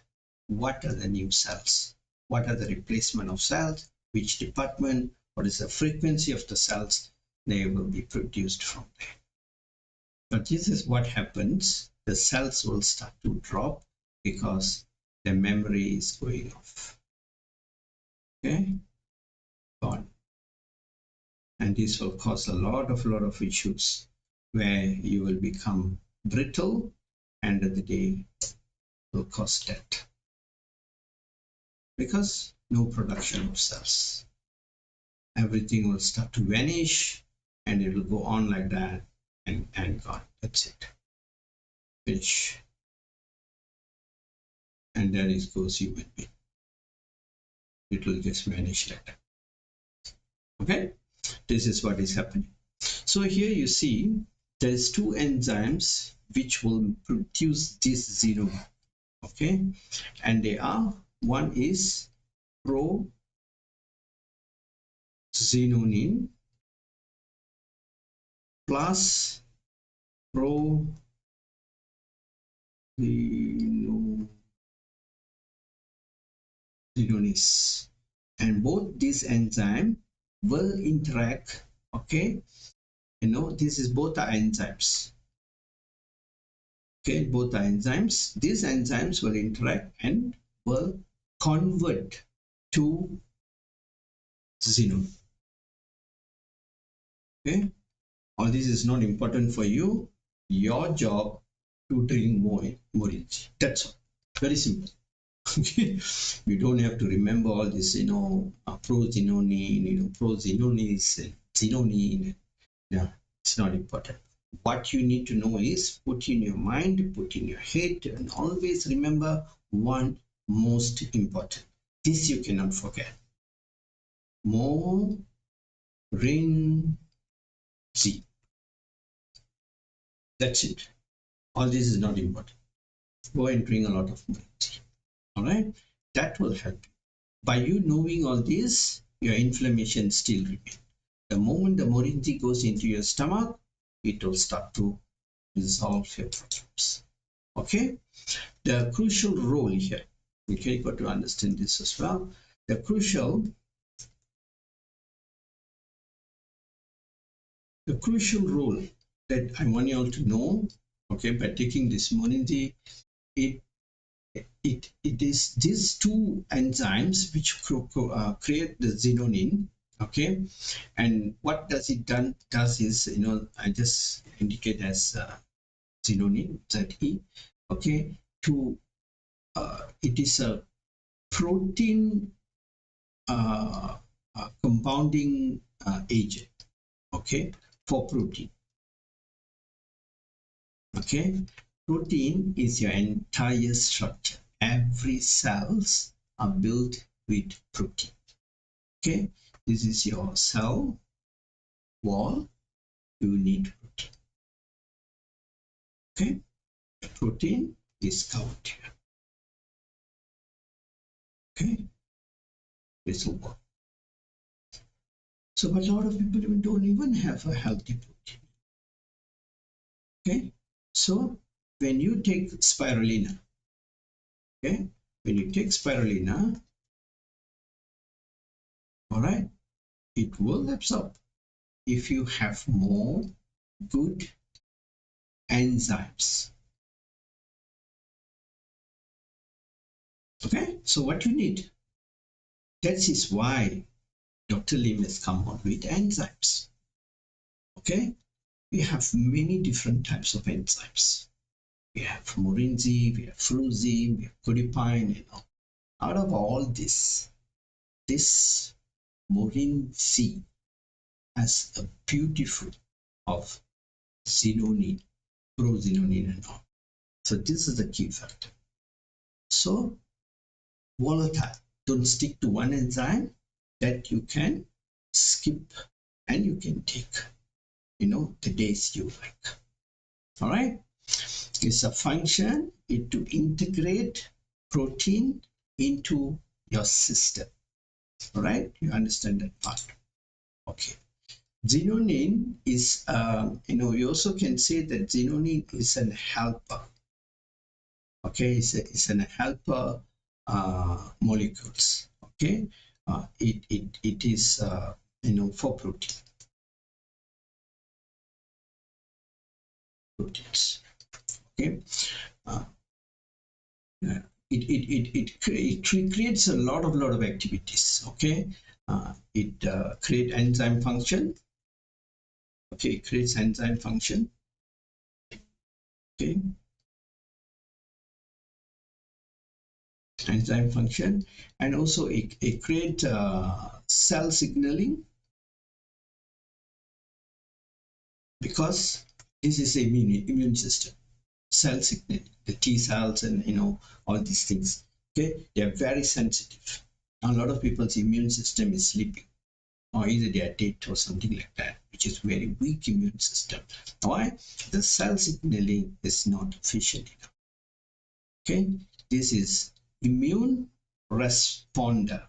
What are the new cells? What are the replacement of cells? Which department? What is the frequency of the cells? They will be produced from there. But this is what happens. The cells will start to drop because the memory is going off. Okay, gone. And this will cause a lot of issues where you will become brittle, end of the day will cause death because no production of cells. Everything will start to vanish and it will go on like that and gone. That's it. Finish. And there it goes human being. It will just vanish like that. Okay, this is what is happening. So here you see there's two enzymes which will produce this xenon. Okay, and they are, one is pro-xenonin plus pro-xenonis, and both these enzymes will interact. Okay, this is both are enzymes. Okay, both are enzymes. These enzymes will interact and will convert to xenon. Okay, all this is not important for you. Your job to drink more Morinzhi. That's all. Very simple. Okay, you don't have to remember all this, pro-xenonin, pro-xenonis, and xenonin. Yeah, it's not important. What you need to know is put in your mind, put in your head, and always remember one most important. This you cannot forget. Morinzhi. That's it. All this is not important. Go and drink a lot of Morinzhi. All right, that will help you. By you knowing all this, your inflammation still remains. The moment the Morinzhi goes into your stomach, it will start to resolve your problems. Okay, the crucial role here, okay, you got to understand this as well. The crucial role that I want you all to know, okay, by taking this Morinzhi, it is these two enzymes which create the xenonin. Okay, and what does it does is, I just indicate as xenonin, ZE. Okay, to it is a protein compounding agent. Okay, for protein. Okay, protein is your entire structure. Every cells are built with protein. Okay, this is your cell wall. You need protein. Okay, protein is covered here. Okay, this will work. So, but a lot of people don't even have a healthy protein. Okay, so when you take spirulina, okay, when you take spirulina, all right, it will absorb if you have more good enzymes. Okay, so what you need, that is why Dr. Lim has come out with enzymes. Okay, we have many different types of enzymes. We have Morinzhi, we have Fruzi, we have Codipine, Out of all this Morinzhi has a beautiful of xenonin, pro-xenonin and all. So this is the key factor. So volatile, don't stick to one enzyme, that you can skip and you can take, the days you like. All right, it's a function to integrate protein into your system. All right, you understand that part. Okay, xenonin is, you also can say that xenonin is an helper. Okay, it's an helper molecules. Okay, it is for protein. proteins. Okay, it creates a lot of activities. Okay, it creates enzyme function. Okay, it creates enzyme function. Okay, enzyme function, and also it creates cell signaling, because this is the immune system, cell signaling, the T cells, and all these things. Okay, they are very sensitive. A lot of people's immune system is sleeping, or either they are dead or something like that, which is very weak immune system. Why? The cell signaling is not efficient enough. Okay, this is immune responder.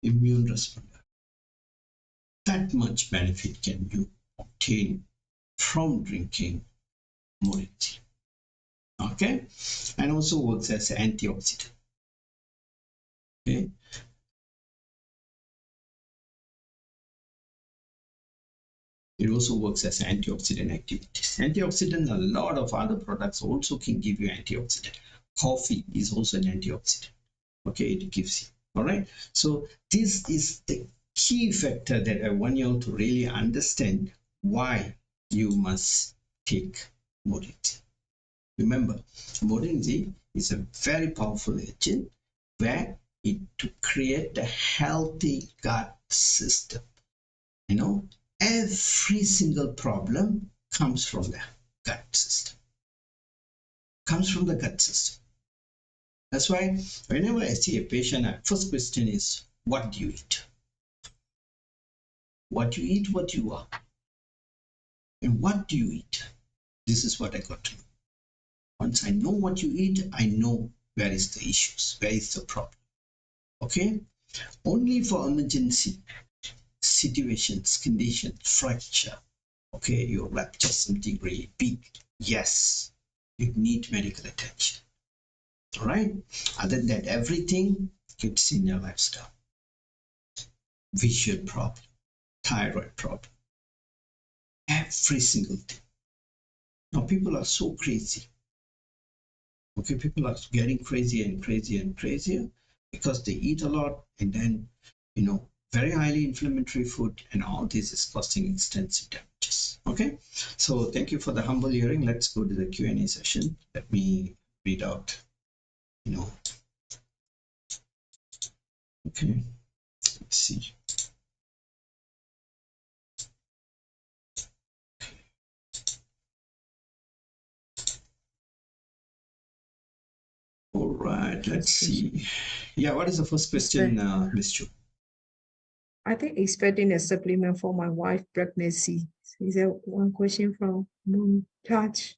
Immune responder. That much benefit can you obtain from drinking Morinzhi. Okay, and also works as an antioxidant. Okay, it also works as antioxidant activities. Antioxidant, a lot of other products also can give you antioxidant. Coffee is also an antioxidant. Okay, it gives you. All right, so this is the key factor that I want you all to really understand why you must take Morinzhi. Remember, Morinzhi is a very powerful agent where it to create a healthy gut system. Every single problem comes from the gut system. Comes from the gut system. That's why whenever I see a patient, my first question is, what do you eat? What you eat, what you are. And what do you eat? This is what I got to know. Once I know what you eat, I know where is the issues, where is the problem. Okay? Only for emergency situations, conditions, fracture, okay, you rupture something really big, yes, you need medical attention. All right? Other than that, everything gets in your lifestyle. Visual problem, thyroid problem, every single thing. Now, people are so crazy. Okay, people are getting crazier and crazier and crazier because they eat a lot, and then, very highly inflammatory food, and all this is causing extensive damages. Okay, so thank you for the humble hearing. Let's go to the Q&A session. Let me read out, okay, let's see. All right, let's see. Yeah, what is the first question, Ms. Chu? I think expecting a supplement for my wife pregnancy. Is there one question from Montouch?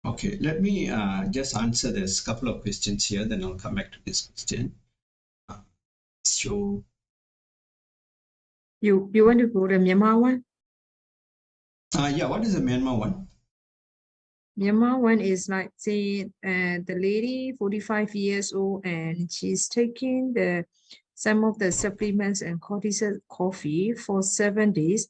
Okay, let me just answer this couple of questions here, then I'll come back to this question. So you want to go to Myanmar one? Yeah, what is the Myanmar one? Myanmar one is like saying the lady 45 years old, and she's taking some of the supplements and cortisol coffee for 7 days,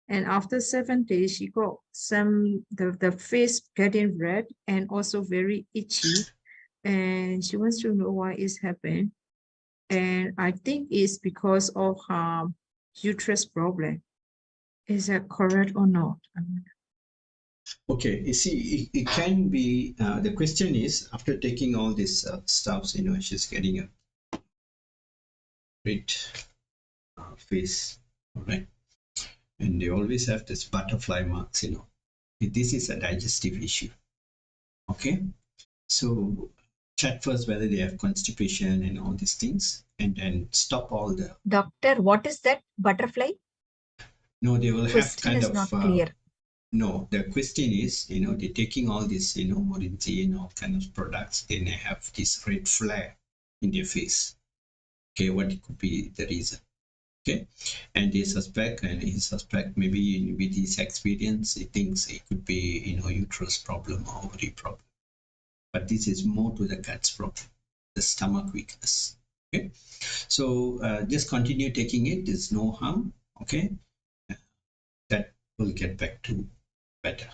and after 7 days she got the face getting red and also very itchy, and she wants to know why it's happened, and I think it's because of her uterus problem. Is that correct or not? Okay, you see, it can be, the question is, after taking all these stuffs, she's getting a great face, all right? And they always have this butterfly marks, This is a digestive issue, okay? So check first whether they have constipation and all these things, and then stop all the... Doctor, what is that butterfly? No, they will have Question kind is of... not clear. No, the question is, they're taking all this, Morinzhi and all kind of products, then they have this red flare in their face. Okay, what could be the reason? Okay, and he suspect maybe with his experience, he thinks it could be, uterus problem or ovary problem. but this is more to the guts problem, the stomach weakness. Okay, so just continue taking it. There's no harm. Okay, that will get back to better.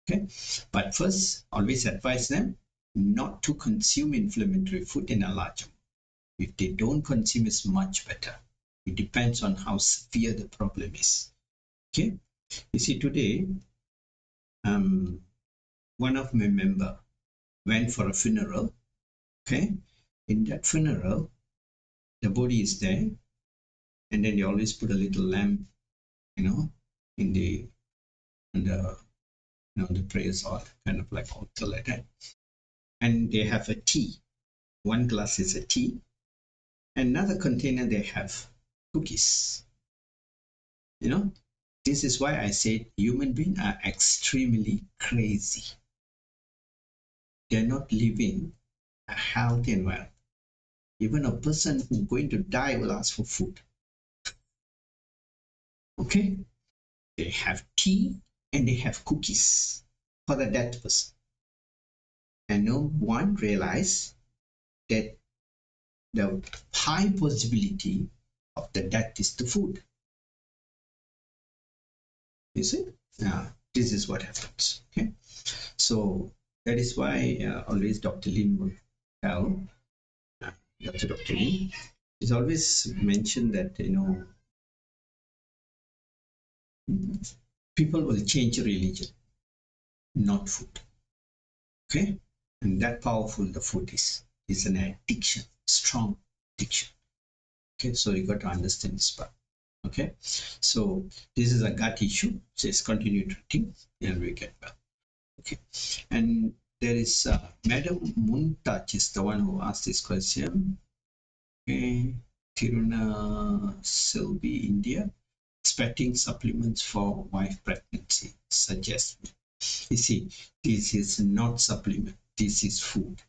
Okay, but first, always advise them not to consume inflammatory food in a large amount. If they don't consume, it's much better. It depends on how severe the problem is. Okay, you see, today, one of my member went for a funeral. Okay, in that funeral, the body is there, and then they always put a little lamp, in the the prayers hall, kind of like altar like that, and they have a tea. One glass is a tea. Another container they have cookies. This is why I said human beings are extremely crazy. They're not living a healthy environment. Even a person who's going to die will ask for food. Okay? They have tea and they have cookies for the dead person. And no one realized that the high possibility of the death is the food. You see? This is what happens. Okay? So that is why always Dr. Lin will tell, Dr. Lin is always mentioned that, people will change religion, not food. Okay? And that powerful the food is. It's an addiction, strong addiction. Okay, so you got to understand this part. Okay, so this is a gut issue. Just continue treating and we get well. Okay, and there is Madam Muntach is the one who asked this question. Okay, Tiruna Silvi, India, expecting supplements for wife pregnancy. Suggest. You see, this is not supplement. This is food.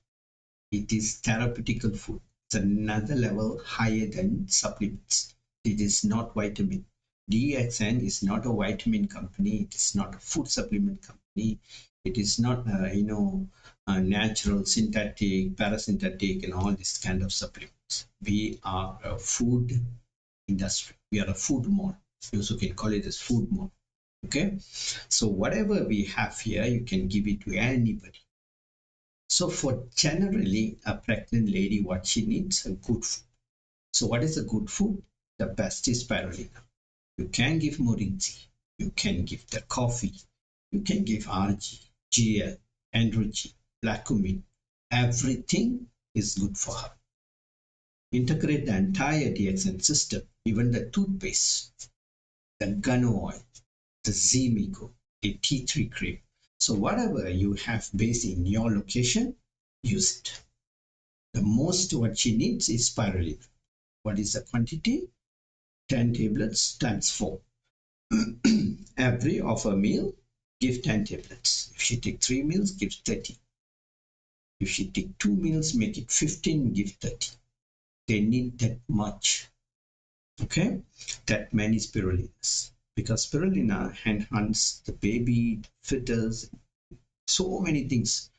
It is therapeutical food. It's another level higher than supplements. It is not vitamin. DXN is not a vitamin company. It is not a food supplement company. It is not, natural, synthetic, parasynthetic, and all this kind of supplements. We are a food industry. We are a food mall. You also can call it as food mall. Okay, so whatever we have here, you can give it to anybody. So for generally a pregnant lady, what she needs a good food. So what is a good food? The best is spirulina. You can give Morinzhi. You can give the coffee. You can give RG, GL, Androgy, black cumin. Everything is good for her. Integrate the entire DXN system, even the toothpaste, the guano oil, the Zimigo, the tea tree cream. So whatever you have based in your location, use it. The most what she needs is spirulina. What is the quantity? 10 tablets times 4. Every of a meal, give 10 tablets. If she take 3 meals, give 30. If she take 2 meals, make it 15, give 30. They need that much. Okay? That many spirulinas. Because spirulina enhances the baby, fetus, so many things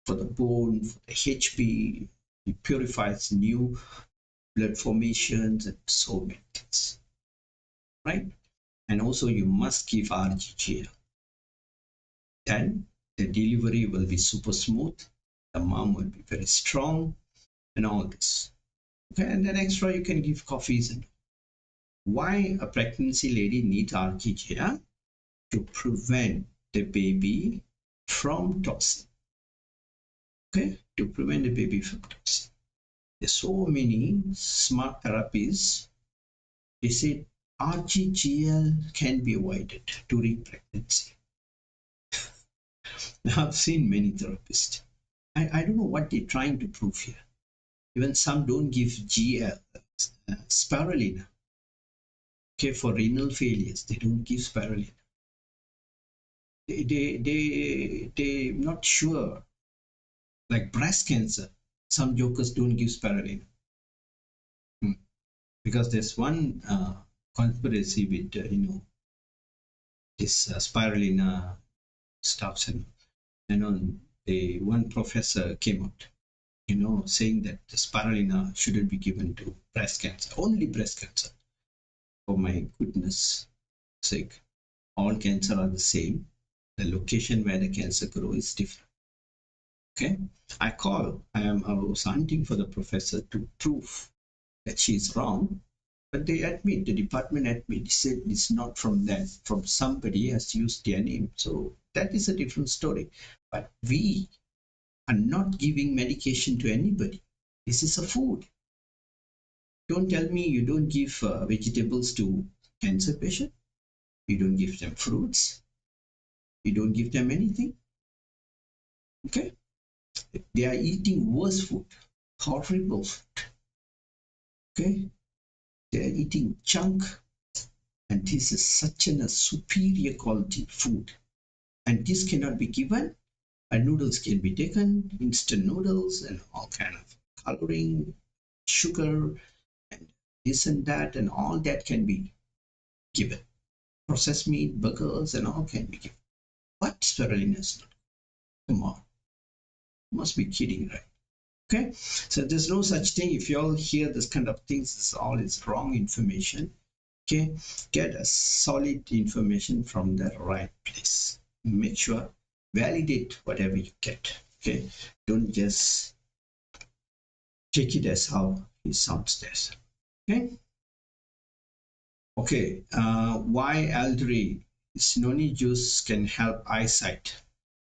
for the bone, for the HB, it purifies new blood formations and so many things, right? And also you must give RGGL. Then the delivery will be super smooth, the mom will be very strong and all this. Okay, and then extra you can give coffees. And why a pregnancy lady needs RGGL? To prevent the baby from toxin. Okay, to prevent the baby from toxin. There's so many smart therapies. They say RGGL can be avoided during pregnancy. I've seen many therapists. I don't know what they're trying to prove here. Even some don't give GL, spirulina. Okay, for renal failures, they don't give spirulina. They're not sure. Like breast cancer, some jokers don't give spirulina. Because there's one conspiracy with, this spirulina stuffs, and the one professor came out, saying that the spirulina shouldn't be given to breast cancer, only breast cancer. For my goodness sake, all cancer are the same. The location where the cancer grows is different. Okay, I was hunting for the professor to prove that she's wrong, but the department admit, said it's not from them, from somebody has used their name. So that is a different story. But we are not giving medication to anybody. This is a food. Don't tell me you don't give vegetables to cancer patients. You don't give them fruits. You don't give them anything. Okay? They are eating worse food, horrible food. Okay? They are eating junk. And this is such a superior quality food. And this cannot be given. Noodles can be taken, instant noodles and all kind of coloring, sugar, and this and that, and all that can be given. Processed meat, burgers, and all can be given. But spirulina is not. Come on. You must be kidding, right? Okay, so there's no such thing. If you all hear this kind of things, this all is wrong information. Okay, get a solid information from the right place. Make sure, validate whatever you get. Okay, don't just take it as how it sounds there. Okay, why elderly noni juice can help eyesight?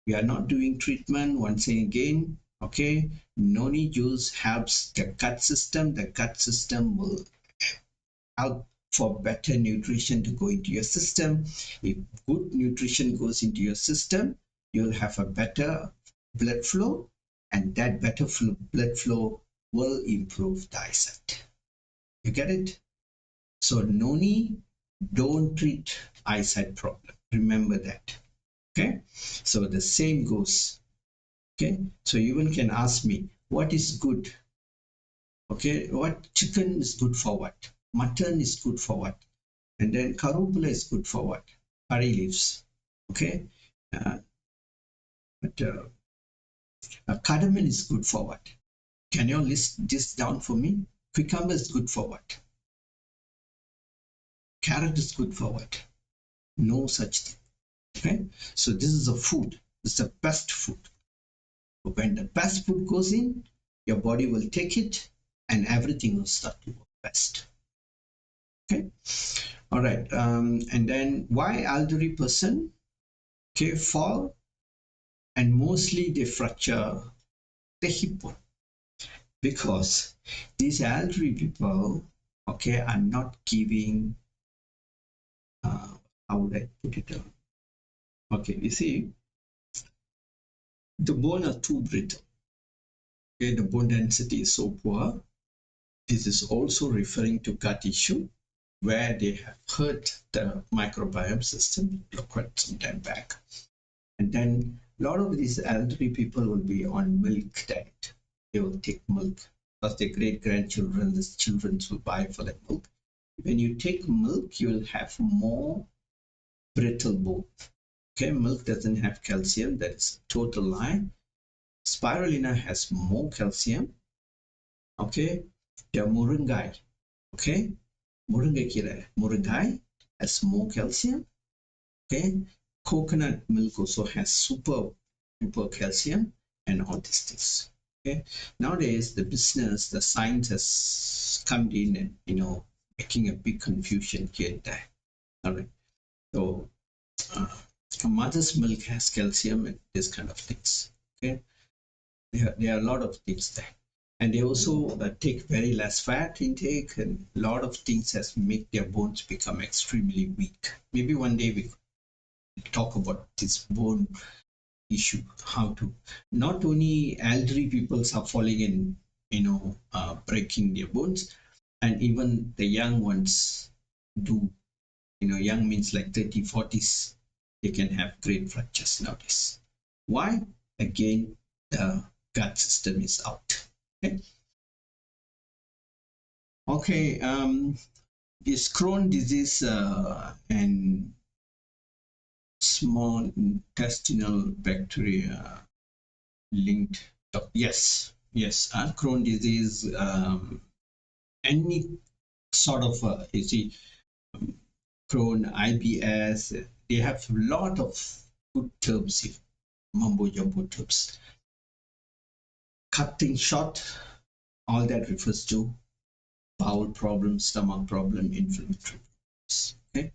We are not doing treatment once again. Okay, noni juice helps the gut system. The gut system will help for better nutrition to go into your system. If good nutrition goes into your system, you'll have a better blood flow, and that better blood flow will improve the eyesight. You get it? So noni don't treat eyesight problem. Remember that. Okay, so the same goes. Okay, so you can ask me, what is good? Okay, what chicken is good for what? Mutton is good for what? And then karupula is good for what? Curry leaves. Okay, cardamom is good for what? Can you list this down for me? Cucumber is good for what? Carrot is good for what? No such thing. Okay, so this is a food. It's the best food. When the best food goes in, your body will take it and everything will start to work best. Okay, all right. And then why elderly person fall and mostly they fracture the hip bone? Because these elderly people are not giving how would I put it down? Okay, you see, the bone are too brittle. Okay, the bone density is so poor. This is also referring to gut issue where they have hurt the microbiome system quite some time back. And then a lot of these elderly people will be on milk diet. They will take milk because their great grandchildren, the children will buy for them milk. When you take milk, you will have more brittle bone. Okay, milk doesn't have calcium. That is a total lie. Spirulina has more calcium. Okay, the moringai. Okay, moringai has more calcium. Okay, coconut milk also has super calcium and all these things. Okay, nowadays the business, the science has come in and making a big confusion here and there. All right, so mother's milk has calcium and this kind of things. Okay, there are a lot of things there, and they also take very less fat intake, and a lot of things has make their bones become extremely weak. Maybe one day we talk about this bone issue, how to not only elderly people are falling in, breaking their bones, and even the young ones do. Young means like 30, 40s, they can have great fractures nowadays. Why? Again, the gut system is out. Okay, this Crohn disease and small intestinal bacteria linked. Yes, yes. Crohn disease, any sort of, you see, Crohn, IBS, they have a lot of good terms here, mumbo jumbo terms. Cut things short, all that refers to bowel problem, stomach problem, inflammatory problems. Okay,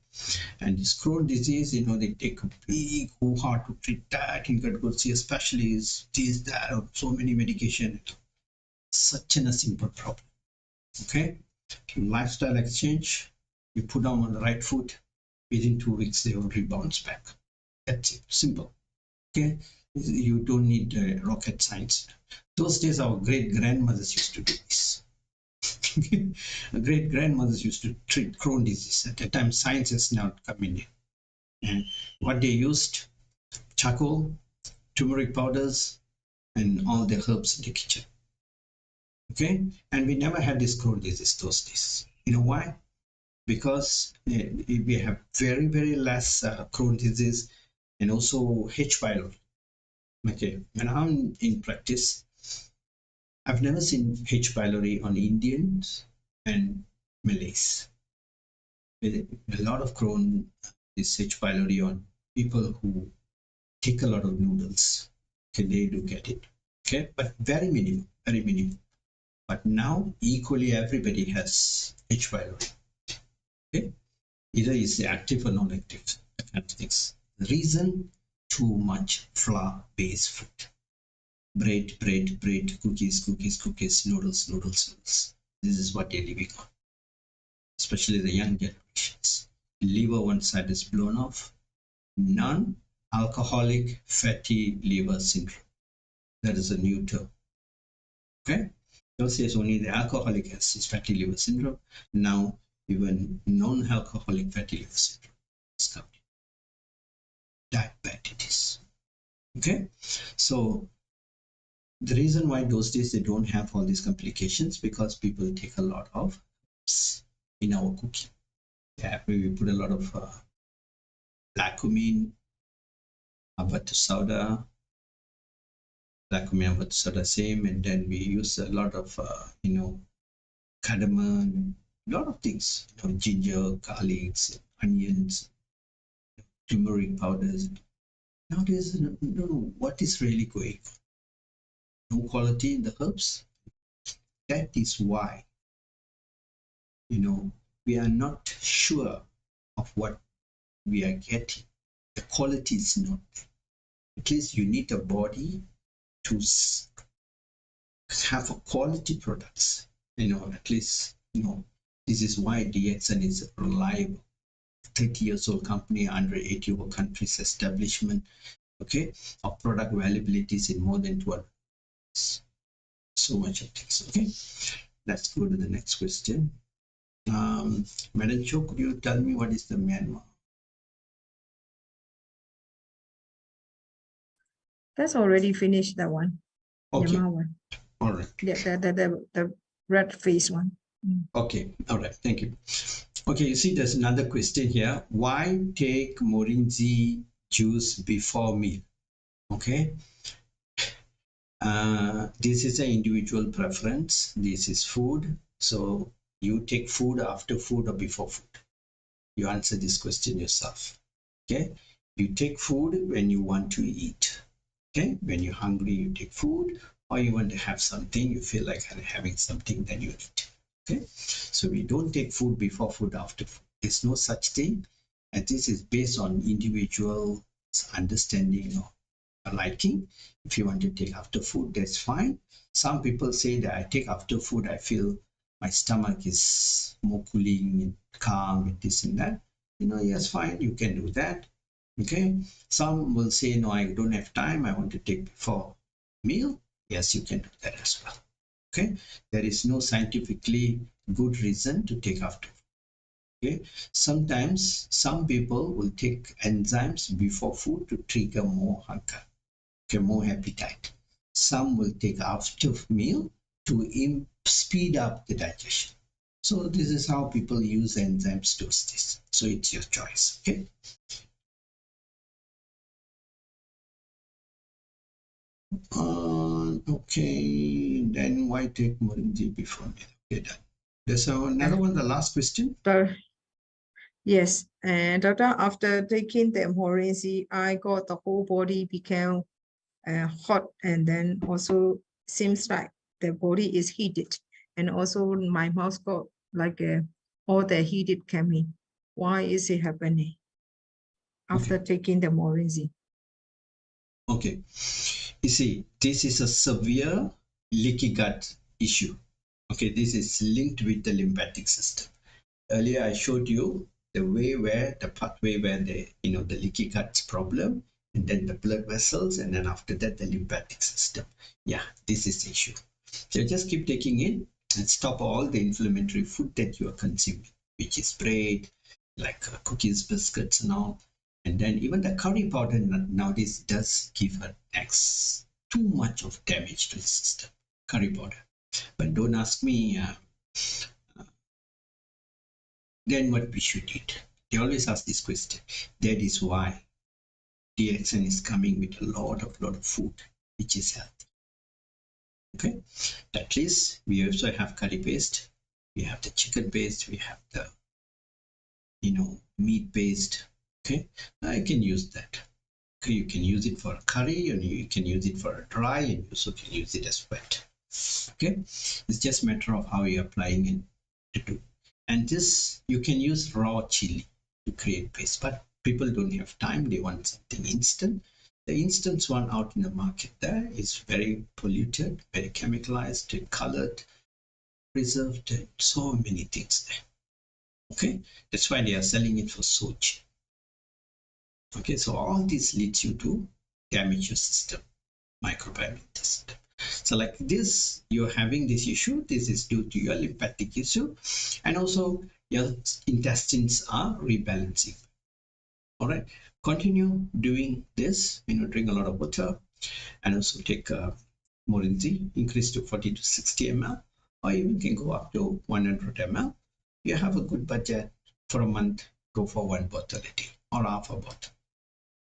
and this Crohn disease, they take a big hoo-ha to treat that. You got to go see a specialist, this, that, or so many medication. Such a simple problem. Okay, lifestyle exchange, you put them on the right foot, within 2 weeks they will rebound back. That's it, simple. Okay, you don't need rocket science. Those days our great grandmothers used to do this. Great grandmothers used to treat Crohn disease. At that time, science has not come in. And what they used, charcoal, turmeric powders, and all the herbs in the kitchen. Okay, and we never had this Crohn disease those days. You know why? Because we have very, very less Crohn disease and also H. pylori. Okay, when I'm in practice, I've never seen H. pylori on Indians and Malays. A lot of Crohn is H. pylori on people who take a lot of noodles. Okay, they do get it. Okay, but very minimal, very minimal. But now equally everybody has H. pylori. Okay, either is active or non-active kind of things. The reason, too much flour-based food. Bread, cookies, noodles. This is what they're living on, especially the young generations. Liver one side is blown off. Non-alcoholic fatty liver syndrome. That is a new term. Okay? Those days only the alcoholic has this fatty liver syndrome. Now even non-alcoholic fatty liver syndrome is coming. Diabetes. Okay? So the reason why those days they don't have all these complications because people take a lot of herbs in our cooking. Yeah, we put a lot of black cumin, avatu soda, same, and then we use a lot of cardamom, a lot of things, ginger, garlics, onions, turmeric powders. Nowadays, I don't know what is really going on. No quality in the herbs. That is why, we are not sure of what we are getting. The quality is not there. At least you need a body to have a quality products. At least, this is why DXN is reliable. 30 years old company, 180 over countries establishment. Okay, our product availabilities in more than 12. So much of things. Okay, let's go to the next question. Madam Cho, could you tell me what is the Myanmar? That's already finished, that one. Okay. Myanmar one. All right. Yeah, the red face one. Okay. All right. Thank you. Okay. You see, there's another question here. Why take Morinzhi juice before meal? Okay. This is an individual preference. This is food. So you take food after food or before food. You answer this question yourself. Okay. You take food when you want to eat. Okay. When you're hungry, you take food, or you want to have something, you feel like having something, then you eat. Okay. So we don't take food before food, after food. There's no such thing. And this is based on individual understanding or liking. If you want to take after food, that's fine. Some people say that I take after food, I feel my stomach is more cooling and calm and this and that. Yes, fine, you can do that. Okay. Some will say, no, I don't have time, I want to take before meal. Yes, you can do that as well. Okay. There is no scientifically good reason to take after food. Okay. Sometimes some people will take enzymes before food to trigger more hunger. Okay, more appetite. Some will take after meal to speed up the digestion. So this is how people use enzymes to this. So it's your choice. Okay. Okay, then why take Morinji before? Okay, done. There's another one, the last question. Yes, and doctor, after taking the Morinzi, I got the whole body became hot, and then also seems like the body is heated, and also my mouth got like all the heated coming. Why is it happening after taking the Morinzi? Okay, you see, this is a severe leaky gut issue. Okay, this is linked with the lymphatic system. Earlier, I showed you the way where the pathway where the the leaky gut problem, and then the blood vessels, and then after that the lymphatic system. Yeah, this is the issue. So just keep taking it and stop all the inflammatory food that you are consuming, which is bread, like cookies, biscuits, and all. And then even the curry powder nowadays does give an too much of damage to the system. Curry powder. But don't ask me. Then what we should eat? They always ask this question. That is why DXN is coming with a lot of food which is healthy. Okay, at least we also have curry paste, we have the chicken paste, we have the meat paste. Okay, I can use that. Okay, you can use it for a curry, and you can use it for a dry, and you also can use it as wet. Okay, it's just a matter of how you're applying it to do. And this, you can use raw chili to create paste, but people don't have time. They want something instant. The instant one out in the market there is very polluted, very chemicalized, colored, preserved, and so many things there. Okay, that's why they are selling it for so cheap. Okay, so all this leads you to damage your system, microbiome system. So like this, you're having this issue. This is due to your lymphatic issue, and also your intestines are rebalancing. All right, continue doing this. Drink a lot of water, and also take Morinzi, increase to 40 to 60 ml, or even can go up to 100 ml. You have a good budget for a month. Go for one bottle a day or half a bottle.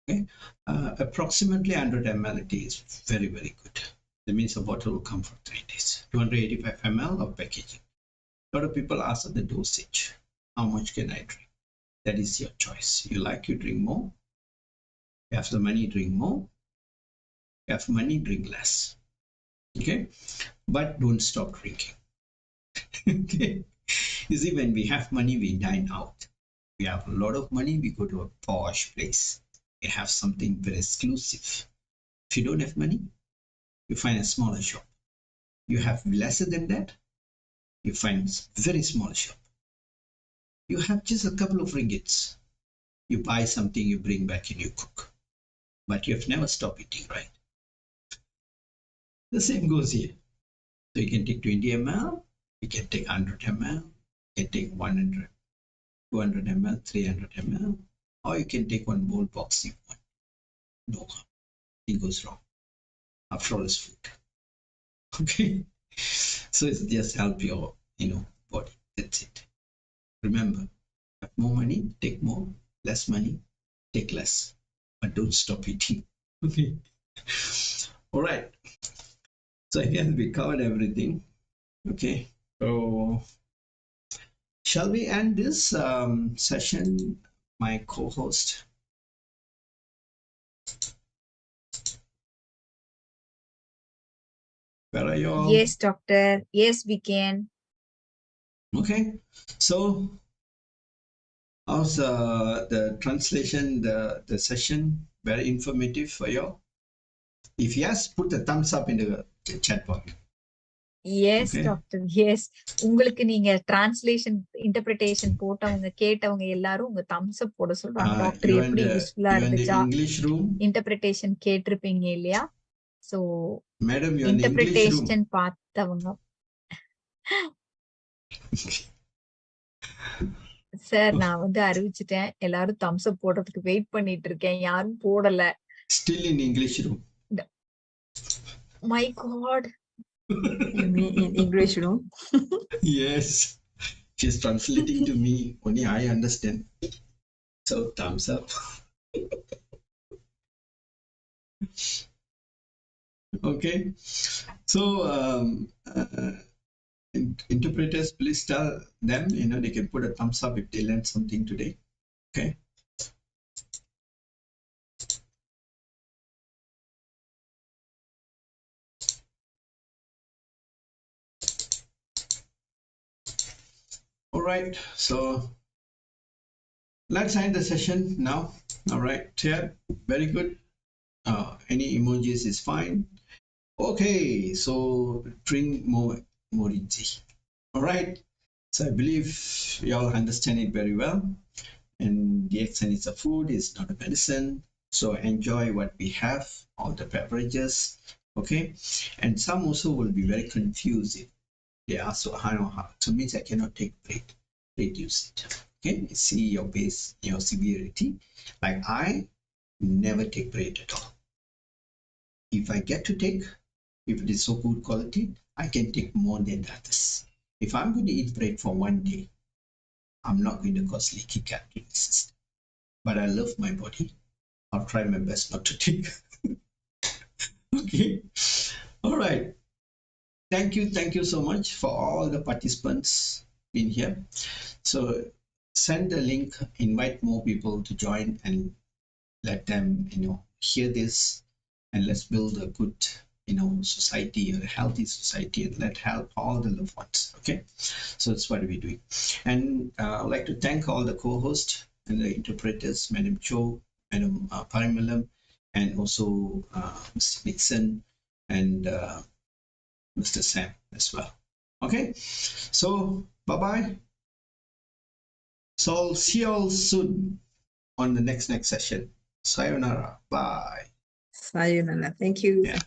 Okay, approximately 100 ml a day is very good. That means a bottle will come for 3 days. 285 ml of packaging. A lot of people ask the dosage. How much can I drink? That is your choice. You like, you drink more. You have the money, drink more. You have money, drink less. Okay, but don't stop drinking. Okay, you see, when we have money, we dine out. We have a lot of money, we go to a posh place. We have something very exclusive. If you don't have money, you find a smaller shop. You have lesser than that, you find a very small shop. You have just a couple of ringgits. You buy something, you bring back and you cook. But you have never stopped eating, right? The same goes here. So you can take 20 ml, you can take 100 ml, you can take 100, 200 ml, 300 ml, or you can take one bowl box if you want. No harm. Nothing goes wrong. After all, it's food. Okay? So it's just help your, body. That's it. Remember, have more money, take more. Less money, take less. But don't stop eating. Okay? All right. So again, we covered everything. Okay. So shall we end this session, my co-host? Where are you all? Yes, doctor. Yes, we can. Okay. So how's the translation, the session? Very informative for you? If yes, put a thumbs up in the chat box. Yes, Okay. doctor. Yes. உங்களுக்கு நீங்க translation interpretation போட்டவங்க கேட்டவங்க எல்லாரும் உங்க Thums அப் போட சொல்றாங்க doctor எப்படி யூஸ்ஃபுல்லா இருந்துச்சா English room. இன்டர்பிரிட்டேஷன் கேட்டிருப்பீங்க இல்லையா so Madam, you're in the English room. Interpretation பார்த்தவங்க சார் நான் வந்து அறிவிச்சிட்டேன் எல்லாரும் தம்ஸ் அப் போடுறதுக்கு வெயிட் பண்ணிட்டு இருக்கேன் யாரும் போடல Still in English room. My God You mean in English room? Yes. She's translating to me. Only I understand. So thumbs up. Okay. So interpreters, please tell them, they can put a thumbs up if they learned something today. Okay. All right. So let's end the session now. All right. Yeah. Very good. Any emojis is fine. Okay. So drink more Morinji. All right. So I believe you all understand it very well. And DXN is a food, it's not a medicine. So enjoy what we have, all the beverages. Okay. And some also will be very confused. They ask, so how? So means I cannot take bread. Reduce it. Okay. See your base, your severity. Like I never take bread at all. If I get to take, if it is so good quality, I can take more than the others. If I'm going to eat bread for one day, I'm not going to cause leaky gut to the system. But I love my body. I'll try my best not to take. Okay. All right. Thank you so much for all the participants in here. So send the link, invite more people to join and let them, hear this, and let's build a good, society, a healthy society, and let help all the loved ones. Okay. So that's what we're doing. And I'd like to thank all the co-hosts and the interpreters, Madam Cho, Madam Parimalam, and also Mr. Nixon and Mr. Sam as well. Okay, so bye-bye. So see you all soon on the next session. Sayonara. Bye. Sayonara. Thank you. Yeah.